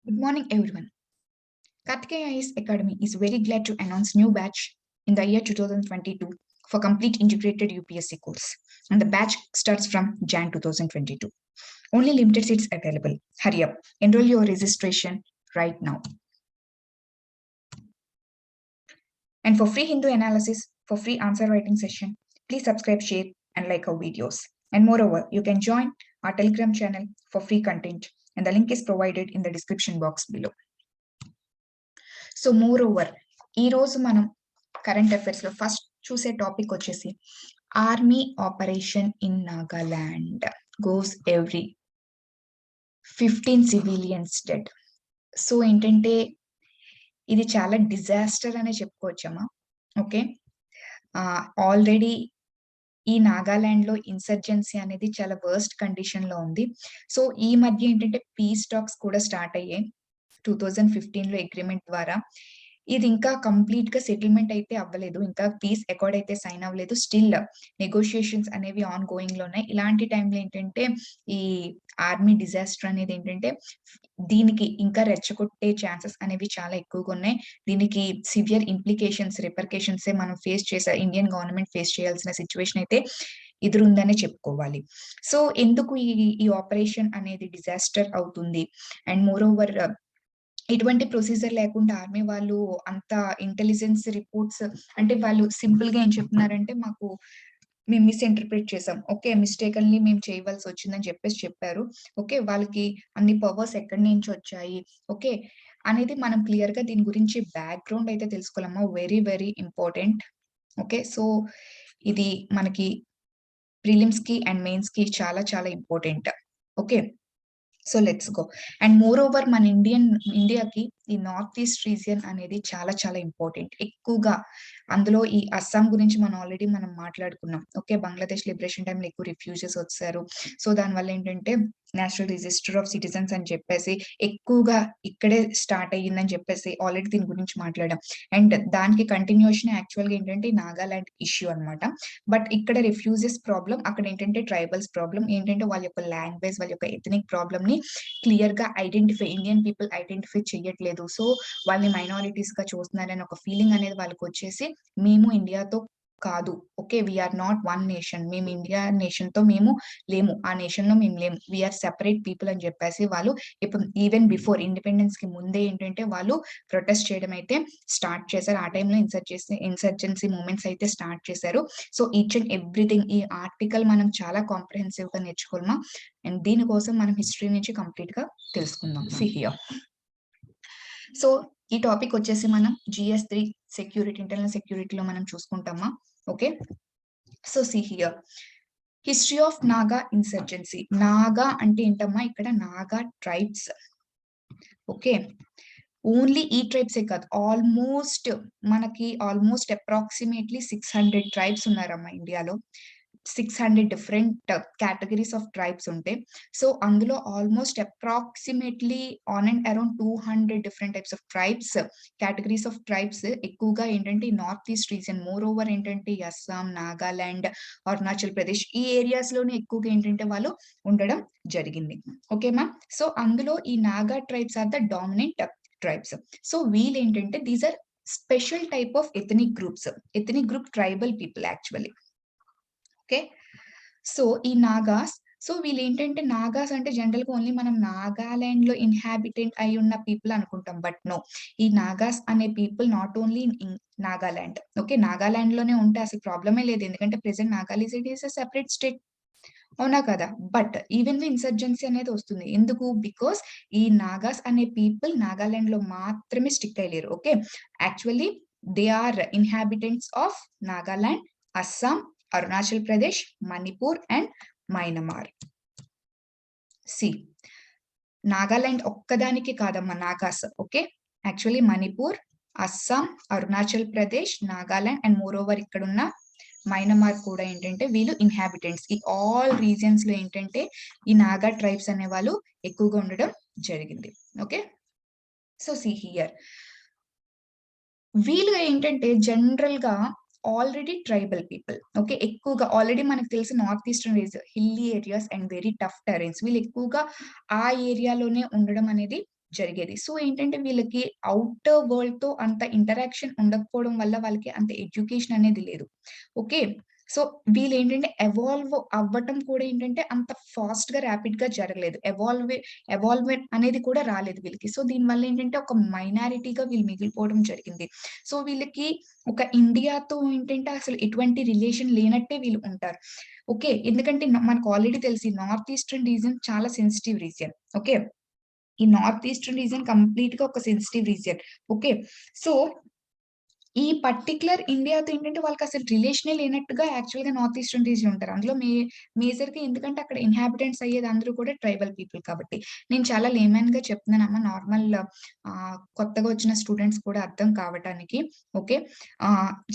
Good morning, everyone. Kartikeya IAS Academy is very glad to announce new batch in the year 2022 for complete integrated UPSC course. And the batch starts from Jan 2022. Only limited seats available. Hurry up. Enroll your registration right now. And for free Hindu analysis, for free answer writing session, please subscribe, share, and like our videos. And moreover, you can join our Telegram channel for free content. And the link is provided in the description box below. So more over ఈ రోజు మనం current affairs లో first చూసే topic వచ్చేసి army operation in Nagaland goes every 15 civilians dead. So ఏంటంటే ఇది చాలా disaster అనే చెప్పుకోవచ్చమ్మా. ఓకే, ఆల్రెడీ ఈ నాగాలాండ్ లో ఇన్సర్జెన్సీ అనేది చాలా వర్స్ట్ కండిషన్ లో ఉంది. సో ఈ మధ్య ఏంటంటే పీస్ టాక్స్ కూడా స్టార్ట్ అయ్యాయి 2015 లో అగ్రిమెంట్ ద్వారా. ఇది ఇంకా కంప్లీట్ గా సెటిల్మెంట్ అయితే అవ్వలేదు, ఇంకా పీస్ అకార్డ్ అయితే సైన్ అవ్వలేదు. స్టిల్ నెగోషియేషన్స్ అనేవి ఆన్ గోయింగ్ లో ఉన్నాయి. ఇలాంటి టైంలో ఏంటంటే ఈ ఆర్మీ డిజాస్టర్ అనేది ఏంటంటే దీనికి ఇంకా రెచ్చగొట్టే ఛాన్సెస్ అనేవి చాలా ఎక్కువగా ఉన్నాయి. దీనికి సివియర్ ఇంప్లికేషన్స్, రిపర్కేషన్స్ మనం ఫేస్ చేసే ఇండియన్ గవర్నమెంట్ ఫేస్ చేయాల్సిన సిచ్యువేషన్ అయితే ఎదురుందనే చెప్పుకోవాలి. సో ఎందుకు ఈ ఆపరేషన్ అనేది డిజాస్టర్ అవుతుంది? అండ్ మోర్ ఓవర్ ఎటువంటి ప్రొసీజర్ లేకుండా ఆర్మీ వాళ్ళు అంత ఇంటెలిజెన్స్ రిపోర్ట్స్ అంటే వాళ్ళు సింపుల్ గా ఏం చెప్తున్నారంటే మాకు మేము మిస్ఇంటర్ప్రిట్ చేసాం, ఓకే, మిస్టేకన్లీ మేము చేయవలసి వచ్చిందని చెప్పారు. ఓకే, వాళ్ళకి అన్ని పవర్స్ ఎక్కడి నుంచి వచ్చాయి, ఓకే అనేది మనం క్లియర్ గా దీని గురించి బ్యాక్గ్రౌండ్ అయితే తెలుసుకోవాలమ్మా. Very very important. Okay, so ఇది మనకి ప్రిలిమ్స్ కి అండ్ మెయిన్స్ కి చాలా చాలా important. Okay, so let's go. And moreover మన ఇండియాకి ఈ నార్త్ ఈస్ట్ రీజియన్ అనేది చాలా చాలా ఇంపార్టెంట్. ఎక్కువగా అందులో ఈ అస్సాం గురించి మనం మాట్లాడుకున్నాం. ఓకే, బంగ్లాదేశ్ లిబరేషన్ టైంలో ఎక్కువ రిఫ్యూజెస్ వచ్చారు. సో దానివల్ల ఏంటంటే నేషనల్ రిజిస్టర్ ఆఫ్ సిటిజన్స్ అని చెప్పేసి ఎక్కువగా ఇక్కడే స్టార్ట్ అయ్యిందని చెప్పేసి ఆల్రెడీ దీని గురించి మాట్లాడాం. అండ్ దానికి కంటిన్యూషన్ యాక్చువల్ గా ఏంటంటే నాగాలాండ్ ఇష్యూ అనమాట. బట్ ఇక్కడ రిఫ్యూజెస్ ప్రాబ్లం, అక్కడ ఏంటంటే ట్రైబల్స్ ప్రాబ్లం, ఏంటంటే వాళ్ళ యొక్క లాంగ్వేజ్, వాళ్ళ యొక్క ఎథనిక్ ప్రాబ్లమ్ ని క్లియర్ గా ఇండియన్ పీపుల్ ఐడెంటిఫై చేయట్లేదు. సో వాళ్ళని మైనారిటీస్ గా చూస్తున్నారని ఒక ఫీలింగ్ అనేది వాళ్ళకి వచ్చేసి మేము ఇండియాతో కాదు, okay, we are not one nation, మేము ఇండియా నేషన్ తో మేము లేము, ఆ నేషన్ లో మేము లేము, వీఆర్ సెపరేట్ పీపుల్ అని చెప్పేసి వాళ్ళు ఇప్పుడు ఈవెన్ బిఫోర్ ఇండిపెండెన్స్ కి ముందే ఏంటంటే వాళ్ళు ప్రొటెస్ట్ చేయడం అయితే స్టార్ట్ చేశారు. ఆ టైంలో ఇన్సర్జెన్సీ మూమెంట్స్ అయితే స్టార్ట్ చేశారు. సో ఈచ్ అండ్ ఎవ్రీథింగ్ ఈ ఆర్టికల్ మనం చాలా కాంప్రహెన్సివ్ గా నేర్చుకోవాలమా. అండ్ దీనికోసం మనం హిస్టరీ నుంచి కంప్లీట్ గా తెలుసుకుందాం. See here. సో ఈ టాపిక్ వచ్చేసి మనం GS3 సెక్యూరిటీ, ఇంటర్నల్ సెక్యూరిటీలో మనం చూసుకుంటామా. Okay, so see here history of Naga insurgency. Naga అంటే ఏంటమ్మా, ఇక్కడ నాగా ట్రైబ్స్. ఓకే, ఓన్లీ ఈ ట్రైబ్సే కాదు, ఆల్మోస్ట్ అప్రాక్సిమేట్లీ 600 ట్రైబ్స్ ఉన్నారమ్మా ఇండియాలో. 600 డిఫరెంట్ కేటగిరీస్ ఆఫ్ ట్రైబ్స్ ఉంటాయి. సో అందులో almost approximately on and around 200 different types of tribes, categories of tribes ఎక్కువగా ఏంటంటే north east region, more over ఏంటంటే అస్సాం, నాగాలాండ్, అరుణాచల్ ప్రదేశ్ ఈ ఏరియాస్ లోనే ఎక్కువగా ఏంటంటే వాళ్ళు ఉండడం జరిగింది. Okay ma'am. సో అందులో ఈ Naga tribes are the dominant tribes. So వీళ్ళు ఏంటంటే these are special type of ethnic group tribal people actually. Okay, so ఈ నాగాస్, సో వీళ్ళు ఏంటంటే నాగాస్ అంటే జనరల్ గా ఓన్లీ మనం నాగాలాండ్ లో ఇన్హాబిటెంట్ అయి ఉన్న పీపుల్ అనుకుంటాం. బట్ నో, ఈ నాగాస్ అనే people not only in Nagaland. Okay, Nagaland లోనే ఉంటే అసలు ప్రాబ్లమే లేదు, ఎందుకంటే present Nagaland it is separate state, అవునా కదా. బట్ ఈవెన్ ఇన్సర్జెన్సీ అనేది వస్తుంది. ఎందుకు? బికాస్ ఈ నాగాస్ అనే పీపుల్ నాగాలాండ్ లో మాత్రమే స్టిక్ అయ్యారు. Okay, actually they are inhabitants of Nagaland, Assam, Arunachal Pradesh, Manipur and Myanmar. See Nagaland ఒక్కదానికి కాదమ్మా Nagas. Okay, actually Manipur, Assam, Arunachal Pradesh, Nagaland and moreover ఇక్కడ ఉన్న మైనమార్ కూడా ఏంటంటే వీళ్ళు ఇన్హాబిటెంట్స్. ఈ ఆల్ రీజియన్స్ లో ఏంటంటే ఈ నాగా ట్రైబ్స్ అనే వాళ్ళు ఎక్కువగా ఉండడం జరిగింది. ఓకే, సో సి హియర్ వీళ్ళు ఏంటంటే జనరల్ గా ఆల్రెడీ ట్రైబల్ పీపుల్. ఓకే, ఎక్కువగా ఆల్రెడీ మనకు తెలిసి north eastern hilly areas and very tough terrains, వీళ్ళు ఎక్కువగా ఆ ఏరియాలోనే ఉండడం అనేది జరిగేది. సో ఏంటంటే వీళ్ళకి ఔటర్ వరల్డ్‌తో అంత ఇంటరాక్షన్ ఉండకపోవడం వల్ల వాళ్ళకి అంత ఎడ్యుకేషన్ అనేది లేదు. ఓకే. సో వీళ్ళేంటంటే ఎవాల్వ్ అవ్వటం కూడా ఏంటంటే అంత ఫాస్ట్‌గా, ర్యాపిడ్‌గా జరగలేదు. ఎవాల్వ్‌మెంట్ అనేది కూడా రాలేదు వీళ్ళకి. సో దీనివల్ల ఏంటంటే ఒక మైనారిటీగా వీళ్ళు మిగిలిపోవడం జరిగింది. సో వీళ్ళకి ఒక ఇండియాతో ఏంటంటే అసలు ఎటువంటి రిలేషన్ లేనట్టే వీళ్ళు ఉంటారు. ఓకే. ఎందుకంటే మనకు ఆల్రెడీ తెలిసి నార్త్ ఈస్టర్న్ రీజియన్ చాలా సెన్సిటివ్ రీజియన్. ఓకే. ఈ నార్త్ ఈస్టర్న్ రీజియన్ కంప్లీట్‌గా ఒక సెన్సిటివ్ రీజియన్. ఓకే. సో ఈ పర్టిక్యులర్ ఇండియాతో ఏంటంటే వాళ్ళకసలు రిలేషనే లేనట్టుగా యాక్చువల్‌గా నార్త్ ఈస్టర్న్ రీజియన్ ఉంటారు. అందులో మేజర్‌గా ఎందుకంటే అక్కడ ఇన్హాబిటెంట్స్ అయ్యేది అందరూ కూడా ట్రైబల్ పీపుల్ కాబట్టి. నేను చాలా లేమన్‌గా చెప్తున్నానమ్మా నార్మల్ కొత్తగా వచ్చిన స్టూడెంట్స్ కూడా అర్థం కావటానికి. ఓకే.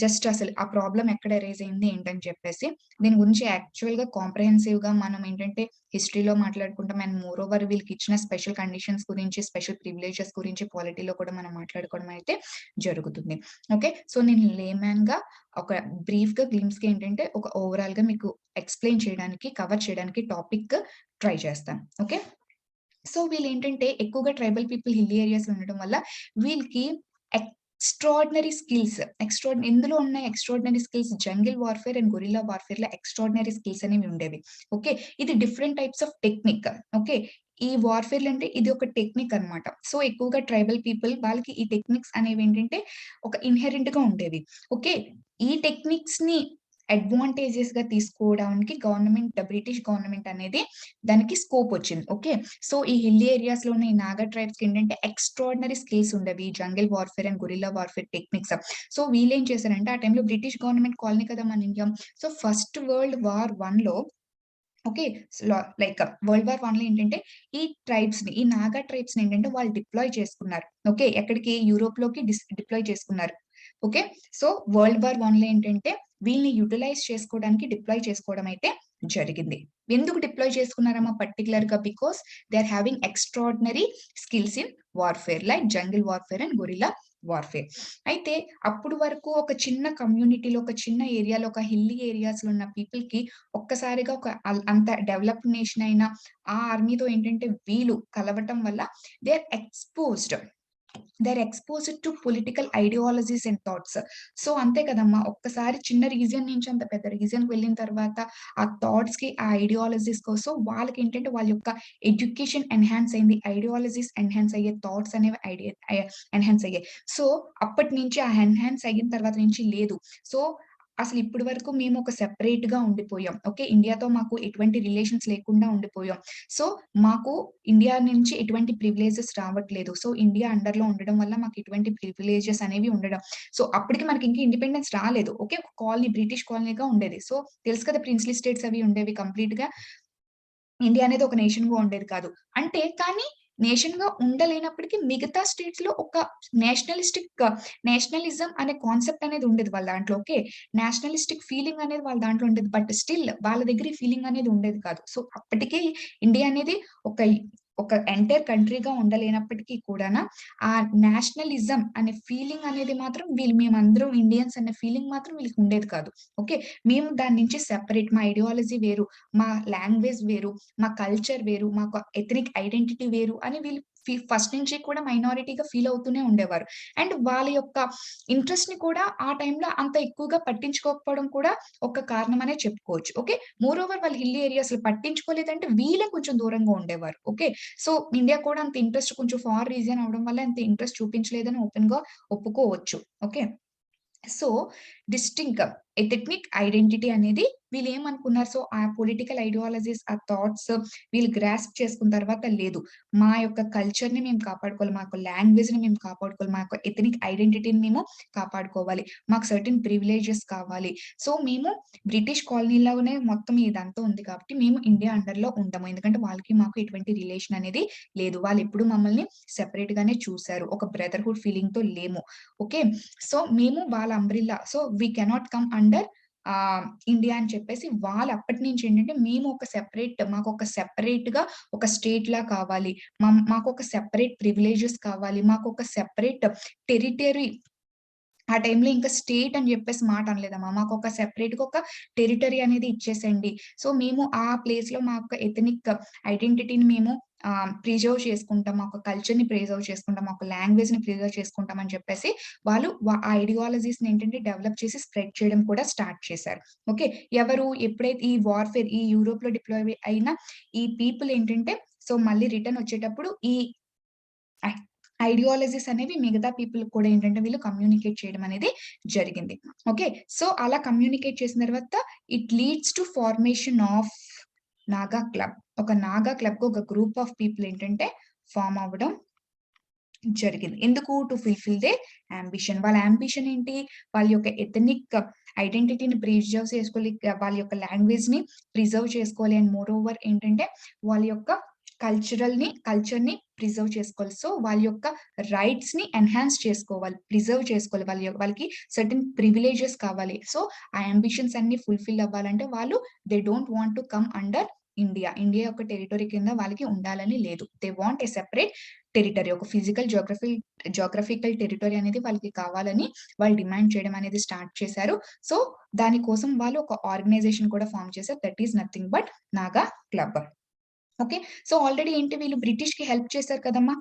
జస్ట్ అసలు ఆ ప్రాబ్లమ్ ఎక్కడ రైజ్ అయింది ఏంటని చెప్పేసి. దీని గురించి యాక్చువల్‌గా కాంప్రహెన్సివ్‌గా మనం ఏంటంటే హిస్టరీలో మాట్లాడుకుంటాం. అండ్ మోర్ ఓవర్ వీళ్ళకిచ్చిన స్పెషల్ కండిషన్స్ గురించి, స్పెషల్ ప్రివిలేజెస్ గురించి పాలిటీలో కూడా మనం మాట్లాడుకోవడం అయితే జరుగుతుంది. ఓకే. సో, నేను లేమ్యాన్‌గా ఒక బ్రీఫ్‌గా, గ్లిమ్స్‌గా ఏంటంటే ఒక ఓవరాల్‌గా మీకు ఎక్స్‌ప్లెయిన్ చేయడానికి, కవర్ చేయడానికి టాపిక్ ట్రై చేస్తాను. ఓకే. సో, వీళ్ళేంటంటే ఎక్కువగా ట్రైబల్ పీపుల్ హిల్లీ ఏరియాస్‌లో ఉండడం వల్ల వీళ్ళకి ఎక్స్ట్రార్డినరీ స్కిల్స్ ఎందులో ఉన్నాయి extraordinary skills jungle warfare and guerrilla వార్‌ఫేర్‌లో ఎక్స్ట్రార్డినరీ స్కిల్స్ అనేవి ఉండేవి. ఓకే. ఇది different types of technique. Okay. ఈ వార్‌ఫేర్‌లు అంటే ఇది ఒక టెక్నిక్ అన్నమాట. సో, ఎక్కువగా ట్రైబల్ పీపుల్ వాళ్ళకి ఈ టెక్నిక్స్ అనేవేంటంటే ఒక ఇన్‌హెరెంట్‌గా ఉండేవి. ఓకే. ఈ టెక్నిక్స్‌ని అడ్వాంటేజెస్‌గా తీసుకోవడానికి బ్రిటిష్ గవర్నమెంట్ అనేది దానికి స్కోప్ వచ్చింది. ఓకే. సో, ఈ హిల్లీ ఏరియాస్‌లో ఉన్న ఈ నాగా ట్రైబ్స్‌కి ఏంటంటే ఎక్స్ట్రార్డినరీ స్కిల్స్ ఉండేవి. Jungle warfare and guerrilla warfare techniques. So, వీళ్ళేం చేశారంటే ఆ టైంలో బ్రిటిష్ గవర్నమెంట్ కాలనీ కదా మన India. So, first world war 1లో ఓకే. లైక్ వరల్డ్ వార్ 1లో ఏంటంటే ఈ నాగా ట్రైబ్స్‌ని ఏంటంటే వాళ్ళు డిప్లాయ్ చేసుకున్నారు. ఓకే. ఎక్కడికి యూరోప్‌లోకి డిప్లాయ్ చేసుకున్నారు. ఓకే. సో, వరల్డ్ వార్ 1లో ఏంటంటే వీళ్ళని యుటిలైజ్ చేసుకోవడానికి డిప్లాయ్ చేసుకోవడం అయితే జరిగింది. ఎందుకు డిప్లాయ్ చేసుకున్నారమ్మా పర్టిక్యులర్‌గా? Because they are having extraordinary skills in warfare like jungle warfare and guerrilla warfare. అయితే అప్పుడు వరకు ఒక చిన్న కమ్యూనిటీలో, ఒక చిన్న ఏరియాలో, ఒక హిల్లీ ఏరియాస్‌లో ఉన్న పీపుల్‌కి ఒక్కసారిగా ఒక అంత డెవలప్డ్ నేషన్ అయిన ఆ ఆర్మీతో ఏంటంటే వీళ్ళు కలవటం వల్ల they are exposed. To political ideologies and thoughts. So, అంతే కదమ్మా! ఒక్కసారి చిన్న రీజియన్ నుంచి అంత పెద్ద రీజియన్‌కి వెళ్ళిన తర్వాత ఆ థాట్స్‌కి, ఆ ఐడియాలజీస్ కోసం వాళ్ళకేంటంటే వాళ్ళ యొక్క ఎడ్యుకేషన్ ఎన్హాన్స్ అయింది. ఐడియాలజీస్ ఎన్హాన్స్ అయ్యాయి. థాట్స్ అనేవి ఎన్హాన్స్ అయ్యాయి. సో, అప్పటి నుంచి ఆ ఎన్హాన్స్ అయిన తర్వాత నుంచి లేదు. సో, అసలు ఇప్పటి వరకు మేము ఒక సెపరేట్‌గా ఉండిపోయాం. ఓకే. ఇండియాతో మాకు ఎటువంటి రిలేషన్స్ లేకుండా ఉండిపోయాం. సో, మాకు ఇండియా నుంచి ఎటువంటి ప్రివిలేజెస్ రావట్లేదు. సో, ఇండియా అండర్‌లో ఉండడం వల్ల మాకు ఎటువంటి ప్రివిలేజెస్ అనేవి ఉండడం. సో, అప్పటికి మనకి ఇంకా ఇండిపెండెన్స్ రాలేదు. ఓకే. ఒక కాలనీ బ్రిటిష్ కాలనీగా ఉండేది. సో, తెలుసు కదా! ప్రిన్స్‌లీ స్టేట్స్ అవి ఉండేవి కంప్లీట్‌గా. ఇండియా అనేది ఒక నేషన్‌గా ఉండేది కాదు. అంటే కానీ నేషన్‌గా ఉండలేనప్పటికీ మిగతా స్టేట్స్‌లో ఒక నేషనలిస్టిక్ నేషనలిజం అనే కాన్సెప్ట్ అనేది ఉండేది వాళ్ళ దాంట్లో. ఓకే. నేషనలిస్టిక్ ఫీలింగ్ అనేది వాళ్ళ దాంట్లో ఉండేది. బట్ స్టిల్ వాళ్ళ దగ్గర ఈ ఫీలింగ్ అనేది ఉండేది కాదు. సో, అప్పటికి ఇండియా అనేది ఒక ఒక ఎంటైర్ కంట్రీగా ఉండలేనప్పటికీ కూడాన ఆ నేషనలిజం అనే ఫీలింగ్ అనేది మాత్రం మేమందరం ఇండియన్స్ అనే ఫీలింగ్ మాత్రం వీళ్ళకి ఉండేది కాదు. ఓకే. మేము దాని నుంచి సెపరేట్ మా ఐడియాలజీ వేరు. మా లాంగ్వేజ్ వేరు, మా కల్చర్ వేరు, మాకు ఎథనిక్ ఐడెంటిటీ వేరు అని వీళ్ళు ఫస్ట్ నుంచి కూడా మైనారిటీగా ఫీల్ అవుతూనే ఉండేవారు. అండ్ వాళ్ళ యొక్క ఇంట్రెస్ట్‌ని కూడా ఆ టైంలో అంత ఎక్కువగా పట్టించుకోకపోవడం కూడా ఒక కారణమనే చెప్పుకోవచ్చు. ఓకే. మోర్ ఓవర్ వాళ్ళు హిల్లీ ఏరియాస్‌లో పట్టించుకోలేదంటే వీళ్ళే కొంచెం దూరంగా ఉండేవారు. ఓకే. సో, ఇండియా కూడా అంత ఇంట్రెస్ట్ కొంచెం ఫార్ రీజియన్ అవ్వడం వల్ల అంత ఇంట్రెస్ట్ చూపించలేదని ఓపెన్‌గా ఒప్పుకోవచ్చు. ఓకే. సో, డిస్టింక్ట్ ఎథెనిక్ ఐడెంటిటీ అనేది వీళ్ళేమనుకున్నారు, సో, ఆ పొలిటికల్ ఐడియాలజీస్, ఆ థాట్స్ వీళ్ళు గ్రాస్ప్ చేసుకున్న తర్వాత లేదు. మా యొక్క కల్చర్‌ని మేము కాపాడుకోవాలి. మా యొక్క లాంగ్వేజ్‌ని మేము కాపాడుకోవాలి. మా యొక్క ఎథనిక్ ఐడెంటిటీని మేము కాపాడుకోవాలి. మాకు సర్టెన్ ప్రివిలేజెస్ కావాలి. సో, మేము బ్రిటిష్ కాలనీలోనే మొత్తం ఇదంతా ఉంది కాబట్టి మేము ఇండియా అండర్‌లో ఉండము. ఎందుకంటే వాళ్ళకి మాకు ఎటువంటి రిలేషన్ అనేది లేదు. వాళ్ళెప్పుడు మమ్మల్ని సెపరేట్ గానే చూసారు. ఒక బ్రదర్‌హుడ్ ఫీలింగ్‌తో లేము. ఓకే. సో, మేము వాళ్ళ umbrella we cannot come under India అని చెప్పేసి వాళ్ళు అప్పటి నుంచి ఏంటంటే మేము మాకొక సెపరేట్‌గా ఒక స్టేట్‌లా కావాలి. మాకొక సెపరేట్ ప్రివిలేజెస్ కావాలి. మాకొక సెపరేట్ టెరిటరీ ఆ టైంలో ఇంకా స్టేట్ అని జెప్పేసి మాట అనలేదమ్మా. మాకొక సెపరేట్‌గా ఒక టెరిటరీ అనేది ఇచ్చేసేయండి. సో, మేము ఆ ప్లేస్‌లో మా యొక్క ఎథనిక్ ఐడెంటిటీని మేము ప్రిజర్వ్ చేసుకుంటాం, ఒక కల్చర్‌ని ప్రిజర్వ్ చేసుకుంటాం, ఒక లాంగ్వేజ్‌ని ప్రిజర్వ్ చేసుకుంటాం అని చెప్పేసి వాళ్ళు ఆ ఐడియాలజీస్‌ని ఏంటంటే డెవలప్ చేసి స్ప్రెడ్ చేయడం కూడా స్టార్ట్ చేశారు. ఓకే. ఎవరు ఎప్పుడైతే ఈ వార్‌ఫేర్ ఈ యూరోప్‌లో డిప్లాయ్ అయిన ఈ పీపుల్ ఏంటంటే సో మళ్ళీ రిటర్న్ వచ్చేటప్పుడు ఈ ఐ ఐడియాలజీస్ అనేవి మిగతా పీపుల్ కూడా ఏంటంటే వీళ్ళు కమ్యూనికేట్ చేయడం అనేది జరిగింది. ఓకే. సో అలా కమ్యూనికేట్ చేసిన తర్వాత it leads to formation of Naga club. ఒక నాగా క్లబ్‌కి ఒక గ్రూప్ ఆఫ్ పీపుల్ ఏంటంటే ఫార్మ్ అవ్వడం జరిగింది. ఎందుకు? To fulfil there ambition. వాళ్ళ యాంబిషన్ ఏంటి? వాళ్ళ యొక్క ఎథనిక్ ఐడెంటిటీని ప్రిజర్వ్ చేసుకోవాలి. వాళ్ళ యొక్క లాంగ్వేజ్‌ని ప్రిజర్వ్ చేసుకోవాలి. అండ్ మోర్ ఓవర్ ఏంటంటే వాళ్ళ యొక్క కల్చర్‌ని ప్రిజర్వ్ చేసుకోవాలి. సో వాళ్ళ యొక్క రైట్స్‌ని ఎన్హాన్స్ చేసుకోవాలి. ప్రిజర్వ్ చేసుకోవాలి. వాళ్ళకి సర్టెన్ ప్రివిలేజెస్ కావాలి. సో ఆ యాంబిషన్స్ అన్నీ ఫుల్‌ఫిల్ అవ్వాలంటే వాళ్ళు they don't want to come under India. India యొక్క టెరిటరీ కింద వాళ్ళకి ఉండాలని లేదు. They want a separate territory. ఒక జియోగ్రఫికల్ టెరిటరీ అనేది వాళ్ళకి కావాలని వాళ్ళు డిమాండ్ చేయడం అనేది స్టార్ట్ చేశారు. సో దాని కోసం వాళ్ళు ఒక ఆర్గనైజేషన్ కూడా ఫార్మ్ చేశారు. That is nothing but Naga club. Okay. So already ఏంటి వీళ్ళు బ్రిటిష్‌కి హెల్ప్ చేశారు కదమ్మా!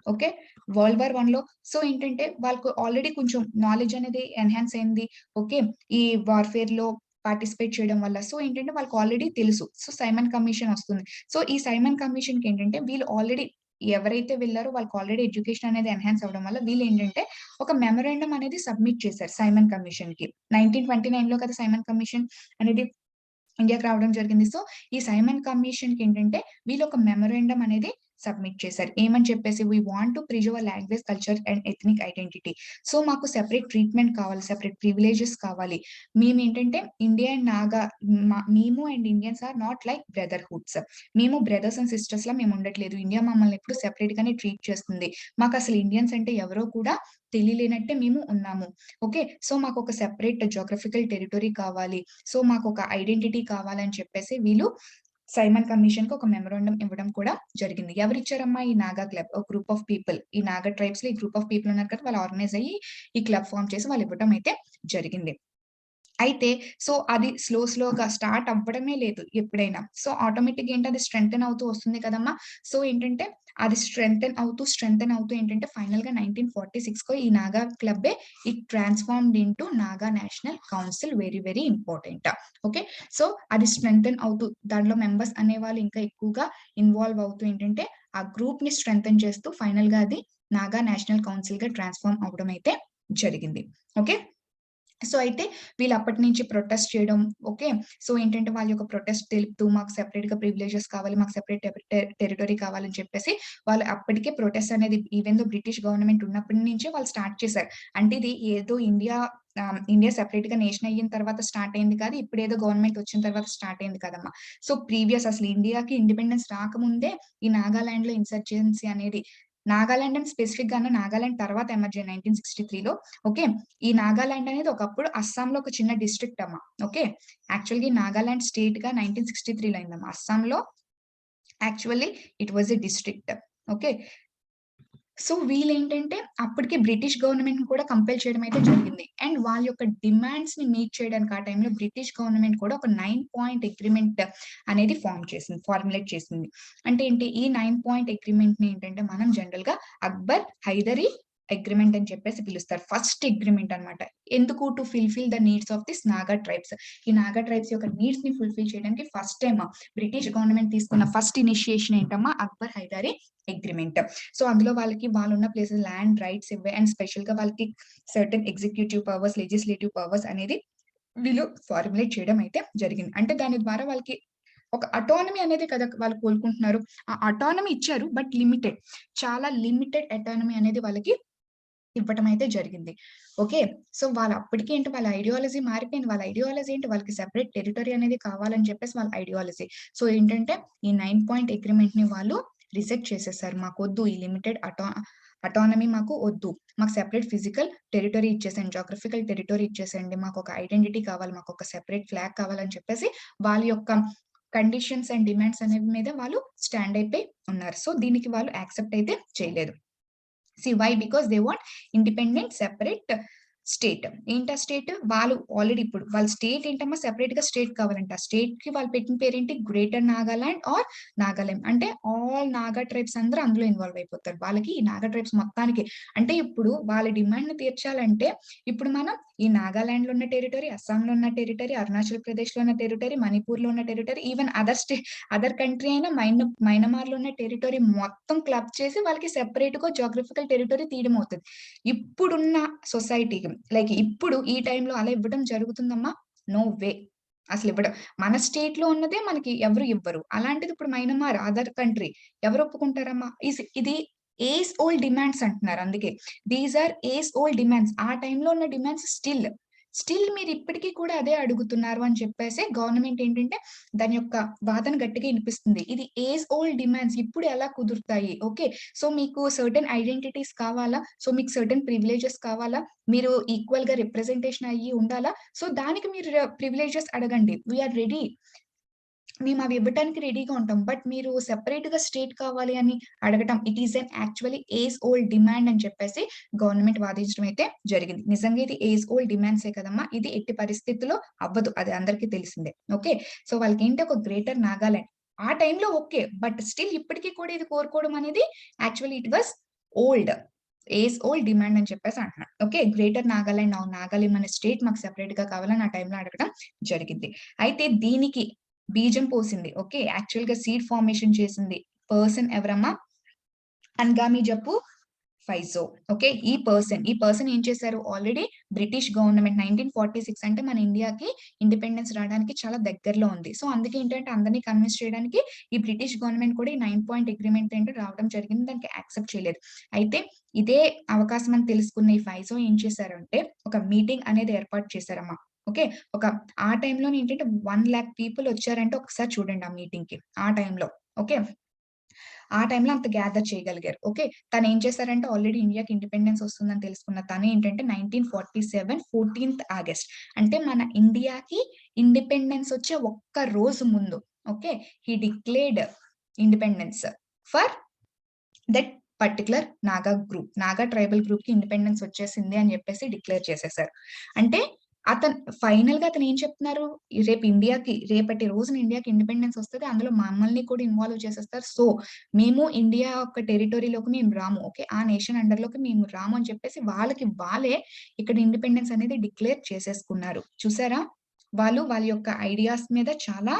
ఓకే. వరల్డ్ వార్ 1లో. సో ఏంటంటే వాళ్ళకు ఆల్రెడీ కొంచెం నాలెడ్జ్ అనేది ఎన్హాన్స్ అయింది. ఓకే. ఈ వార్‌ఫేర్‌లో పార్టిసిపేట్ చేయడం వల్ల. సో ఏంటంటే వాళ్ళకి ఆల్రెడీ తెలుసు. సో సైమన్ కమిషన్ వస్తుంది. సో ఈ సైమన్ కమిషన్‌కి ఏంటంటే వీళ్ళు ఆల్రెడీ ఎవరైతే వెళ్లారో వాళ్ళకి ఆల్రెడీ ఎడ్యుకేషన్ అనేది ఎన్హాన్స్ అవ్వడం వల్ల వీళ్ళేంటంటే ఒక మెమోరాండమ్ అనేది సబ్మిట్ చేశారు సైమన్ కమిషన్‌కి. 1929లో కదా సైమన్ కమిషన్ అనేది ఇండియాకి రావడం జరిగింది. సో, ఈ సైమన్ కమిషన్‌కి ఏంటంటే వీళ్ళొక మెమోరాండమ్ అనేది సబ్మిట్ చేశారు. ఏమని చెప్పేసి we want to preserve language, culture and ethnic identity. So, మాకు సెపరేట్ ట్రీట్‌మెంట్ కావాలి. సెపరేట్ ప్రివిలేజెస్ కావాలి. మేమేంటంటే ఇండియా అండ్ నాగా మేము and Indians are not like brotherhoods. మేము బ్రదర్స్ అండ్ సిస్టర్స్‌లా మేము ఉండట్లేదు. ఇండియా మమ్మల్ని ఎప్పుడు సెపరేట్‌గానే ట్రీట్ చేస్తుంది. మాకసలు ఇండియన్స్ అంటే ఎవరో కూడా తెలియలేనట్టే మేము ఉన్నాము. ఓకే. సో, మాకొక సెపరేట్ జియోగ్రఫికల్ టెరిటరీ కావాలి. సో, మాకొక ఐడెంటిటీ కావాలని చెప్పేసి వీళ్ళు సైమన్ కమిషన్‌కి ఒక మెమోరాండమ్ ఇవ్వడం కూడా జరిగింది. ఎవరిచ్చారమ్మా? ఈ నాగా క్లబ్. ఒక గ్రూప్ ఆఫ్ పీపుల్. ఈ నాగా ట్రైబ్స్‌లో ఈ గ్రూప్ ఆఫ్ పీపుల్ ఉన్నారు కదా! వాళ్ళు ఆర్గనైజ్ అయ్యి ఈ క్లబ్ ఫార్మ్ చేసి వాళ్ళు ఇవ్వటం అయితే జరిగింది. అయితే సో, అది స్లోగా స్టార్ట్ అవ్వడమే లేదు ఎప్పుడైనా. సో, ఆటోమేటిక్‌గా ఏంటి అది స్ట్రెంథెన్ అవుతూ వస్తుంది కదమ్మా! సో, ఏంటంటే అది స్ట్రెంథెన్ అవుతూ ఏంటంటే ఫైనల్‌గా 1946కో ఈ నాగా క్లబ్బే it transformed into Naga national council very, very important. Okay. So, అది స్ట్రెంథెన్ అవుతూ దాంట్లో మెంబర్స్ అనేవాళ్ళు ఇంకా ఎక్కువగా ఇన్వాల్వ్ అవుతూ ఏంటంటే ఆ గ్రూప్‌ని స్ట్రెంథెన్ చేస్తూ ఫైనల్‌గా అది నాగా నేషనల్ కౌన్సిల్‌గా ట్రాన్స్‌ఫార్మ్ అవ్వడం అయితే జరిగింది. ఓకే. సో, అయితే వీళ్ళు అప్పటి నుంచి ప్రొటెస్ట్ చేయడం. ఓకే. సో, ఏంటంటే వాళ్ళ యొక్క ప్రొటెస్ట్ తెలుపుతూ మాకు సెపరేట్‌గా ప్రివిలేజెస్ కావాలి. మాకు సెపరేట్ టెరిటరీ కావాలని చెప్పేసి వాళ్ళు అప్పటికే ప్రొటెస్ట్ అనేది ఈవెన్ దో బ్రిటిష్ గవర్నమెంట్ ఉన్నప్పటి నుంచే వాళ్ళు స్టార్ట్ చేశారు. అంటే ఇది ఏదో ఇండియా సెపరేట్‌గా నేషన్ అయిన తర్వాత స్టార్ట్ అయింది కాదు. ఇప్పుడేదో గవర్నమెంట్ వచ్చిన తర్వాత స్టార్ట్ అయింది కాదమ్మా. సో, ప్రీవియస్ అసలు ఇండియాకి ఇండిపెండెన్స్ రాకముందే ఈ నాగాలాండ్‌లో ఇన్సర్జెన్సీ అనేది నాగాలాండ్ అని స్పెసిఫిక్‌గాను నాగాలాండ్ తర్వాత ఎమర్జ్ అయింది 1963లో. ఓకే. ఈ నాగాలాండ్ అనేది ఒకప్పుడు అస్సాంలో ఒక చిన్న డిస్ట్రిక్ట్ అమ్మ. ఓకే. యాక్చువల్‌గా ఈ నాగాలాండ్ స్టేట్‌గా 1963లో అయిందమ్మ. అస్సాంలో actually it was a district. Okay. So, వీళ్ళేంటంటే అప్పటికే బ్రిటిష్ గవర్నమెంట్‌ని కూడా కంపెల్ చేయడం అయితే జరిగింది. అండ్ వాళ్ళ యొక్క డిమాండ్స్‌ని మీట్ చేయడానికి ఆ టైంలో బ్రిటిష్ గవర్నమెంట్ కూడా ఒక 9 పాయింట్ అగ్రీమెంట్ అనేది ఫార్ములేట్ చేసింది. అంటే ఏంటి? ఈ 9 పాయింట్ అగ్రీమెంట్‌ని ఏంటంటే మనం జనరల్‌గా అక్బర్, హైదరీ అగ్రీమెంట్ అని చెప్పేసి పిలుస్తారు. ఫస్ట్ అగ్రీమెంట్ అన్నమాట. ఎందుకు? To fulfil the needs of this Naga tribes. ఈ నాగా ట్రైబ్స్ యొక్క నీడ్స్‌ని ఫుల్‌ఫిల్ చేయడానికి ఫస్ట్ టైమ్ బ్రిటిష్ గవర్నమెంట్ తీసుకున్న ఫస్ట్ ఇనిషియేషన్ ఏంటమ్మా? అక్బర్, హైదరీ అగ్రీమెంట్. సో, అందులో వాళ్ళకి వాళ్ళున్న ప్లేసెస్ ల్యాండ్ రైట్స్ అండ్ స్పెషల్‌గా వాళ్ళకి certain executive powers, legislative powers అనేది వీళ్ళు ఫార్ములేట్ చేయడం అయితే జరిగింది. అంటే దాని ద్వారా వాళ్ళకి ఒక అటానమీ అనేది కదా వాళ్ళు కోరుకుంటున్నారు. ఆ అటానమీ ఇచ్చారు. But limited. చాలా లిమిటెడ్ అటానమీ అనేది వాళ్ళకి ఇవ్వటం అయితే జరిగింది. ఓకే. సో, అప్పటికి ఏంటి వాళ్ళ ఐడియాలజీ మారిపోయింది. వాళ్ళ ఐడియాలజీ ఏంటి? వాళ్ళకి సెపరేట్ టెరిటరీ అనేది కావాలని చెప్పేసి వాళ్ళ ఐడియాలజీ. సో, ఏంటంటే ఈ 9 పాయింట్ అగ్రీమెంట్‌ని వాళ్ళు రిజెక్ట్ చేసేసారు. మాకొద్దు ఈ లిమిటెడ్ అటానమీ మాకు ఒద్దు. మాకు సెపరేట్ ఫిజికల్ టెరిటరీ ఇచ్చేసేయండి. జియోగ్రఫికల్ టెరిటరీ ఇచ్చేసేయండి. మాకొక ఐడెంటిటీ కావాలి. మాకొక సెపరేట్ ఫ్లాగ్ కావాలని చెప్పేసి వాళ్ళ యొక్క కండిషన్స్ అండ్ డిమాండ్స్ అనేవి మీద వాళ్ళు స్టాండ్ అయిపోయి ఉన్నారు. సో, దీనికి వాళ్ళు యాక్సెప్ట్ అయితే చేయలేదు. See why? Because they want independent, separate state. ఏంటా స్టేట్? వాళ్ళు ఆల్రెడీ ఇప్పుడు వాళ్ళ స్టేట్ ఏంటమ్మా సెపరేట్‌గా స్టేట్ కావాలంట. స్టేట్‌కి వాళ్ళు పెట్టిన పేరేంటి? Greater Nagaland or Nagaland. అంటే ఆల్ నాగా ట్రైబ్స్ అందరూ అందులో ఇన్వాల్వ్ అయిపోతారు. వాళ్ళకి ఈ నాగా ట్రైబ్స్ మొత్తానికి అంటే ఇప్పుడు వాళ్ళ డిమాండ్‌ని తీర్చాలంటే ఇప్పుడు మనం ఈ నాగాలాండ్‌లో ఉన్న టెరిటరీ, అస్సాంలో ఉన్న టెరిటరీ, అరుణాచల్ ప్రదేశ్‌లో ఉన్న టెరిటరీ, మణిపూర్‌లో ఉన్న టెరిటరీ, ఈవెన్ అదర్ కంట్రీ అయిన మైనమార్‌లో ఉన్న టెరిటరీ మొత్తం క్లబ్ చేసి వాళ్ళకి సెపరేట్‌గా జియోగ్రాఫికల్ టెరిటరీ తీయడం అవుతది. ఇప్పుడున్న సొసైటీకి లైక్ ఇప్పుడు ఈ టైంలో అలా ఇవ్వడం జరుగుతుందమ్మా? No way. అసలివ్వడం. మన స్టేట్‌లో ఉన్నదే మనకి ఎవరు ఇవ్వరు. అలాంటిది ఇప్పుడు మైనమార్ అదర్ కంట్రీ ఎవరు ఒప్పుకుంటారమ్మా? ఇది ఏజ్ ఓల్డ్ డిమాండ్స్ అంటున్నారు అందుకే. These are age old demands. ఆ టైంలో ఉన్న డిమాండ్స్ స్టిల్ మీరు ఇప్పటికి కూడా అదే అడుగుతున్నారు అని చెప్పేసి గవర్నమెంట్ ఏంటంటే దాని యొక్క వాదన గట్టిగా ఇనిపిస్తుంది. ఇది ఏజ్ ఓల్డ్ డిమాండ్స్ ఇప్పుడు ఎలా కుదురుతాయి? ఓకే. సో మీకు సర్టెన్ ఐడెంటిటీస్ కావాలా? సో మీకు సర్టెన్ ప్రివిలేజెస్ కావాలా? మీరు ఈక్వల్‌గా రిప్రజెంటేషన్ అయ్యి ఉండాలా? సో దానికి మీరు ప్రివిలేజెస్ అడగండి. We are ready. మేమవి ఇవ్వటానికి రెడీగా ఉంటాం. బట్ మీరు సెపరేట్‌గా స్టేట్ కావాలి అని అడగటం it is an actually age old demand అని చెప్పేసి గవర్నమెంట్ వాదించడం అయితే జరిగింది. నిజంగా ఇది ఏజ్ ఓల్డ్ డిమాండ్సే కదమ్మా! ఇది ఎట్టి పరిస్థితిలో అవ్వదు. అది అందరికీ తెలిసిందే. ఓకే. సో వాళ్ళకేంటి ఒక గ్రేటర్ నాగాలాండ్. ఆ టైంలో ఓకే. బట్ స్టిల్ ఇప్పటికి కూడా ఇది కోరుకోవడం అనేది actually it was old. Age old demand అని చెప్పేసి అంటున్నాడు. ఓకే. గ్రేటర్ నాగాలాండ్ నాగాలిం అనే స్టేట్ మాకు సెపరేట్‌గా కావాలని ఆ టైంలో అడగడం జరిగింది. అయితే దీనికి బీజం పోసింది. ఓకే. యాక్చువల్‌గా సీడ్ ఫార్మేషన్ చేసింది పర్సన్ ఎవరమ్మా? అన్‌గామి జప్పు ఫైజో. ఓకే. ఈ పర్సన్ ఏం చేశారు? ఆల్రెడీ బ్రిటిష్ గవర్నమెంట్ 1946 అంటే మన ఇండియాకి ఇండిపెండెన్స్ రావడానికి చాలా దగ్గరలో ఉంది. సో, అందుకే ఏంటంటే అందరిని కన్విన్స్ చేయడానికి ఈ బ్రిటిష్ గవర్నమెంట్ కూడా ఈ 9 పాయింట్ అగ్రీమెంట్ ఏంటో రావడం జరిగింది. దానికి యాక్సెప్ట్ చేయలేదు. అయితే ఇదే అవకాశం అని తెలుసుకున్న ఈ ఫైజో ఏం చేశారంటే ఒక మీటింగ్ అనేది ఏర్పాటు చేశారమ్మా. ఓకే. ఒక ఆ టైంలోనే ఏంటంటే 1,00,000 పీపుల్ వచ్చారంటే ఒకసారి చూడండి ఆ మీటింగ్‌కి. ఆ టైంలో. ఓకే. ఆ టైంలో అంత గ్యాదర్ చేయగలిగారు. ఓకే. తనేం చేశారంటే ఆల్రెడీ ఇండియాకి ఇండిపెండెన్స్ వస్తుందని తెలుసుకున్న తనేంటంటే 1947 14థ్ ఆగస్ట్ అంటే మన ఇండియాకి ఇండిపెండెన్స్ వచ్చే ఒక్క రోజు ముందు okay. He declared independence for that particular Naga group. Naga tribal గ్రూప్‌కి ఇండిపెండెన్స్ వచ్చేసింది అని చెప్పేసి డిక్లేర్ చేసేసారు. అంటే ఫైనల్‌గా అతను ఏం చెప్తున్నారు? రేపటి రోజున ఇండియాకి ఇండిపెండెన్స్ వస్తది. అందులో మమ్మల్ని కూడా ఇన్వాల్వ్ చేసేస్తారు. సో, మేము ఇండియా యొక్క టెరిటరీలోకి మేము రాము. ఓకే. ఆ నేషన్ అండర్‌లోకి మేము రాము అని చెప్పేసి వాళ్ళకి వాళ్ళే ఇక్కడ ఇండిపెండెన్స్ అనేది డిక్లేర్ చేసేసుకున్నారు. చూసారా? వాళ్ళు వాళ్ళ యొక్క ఐడియాస్ మీద చాలా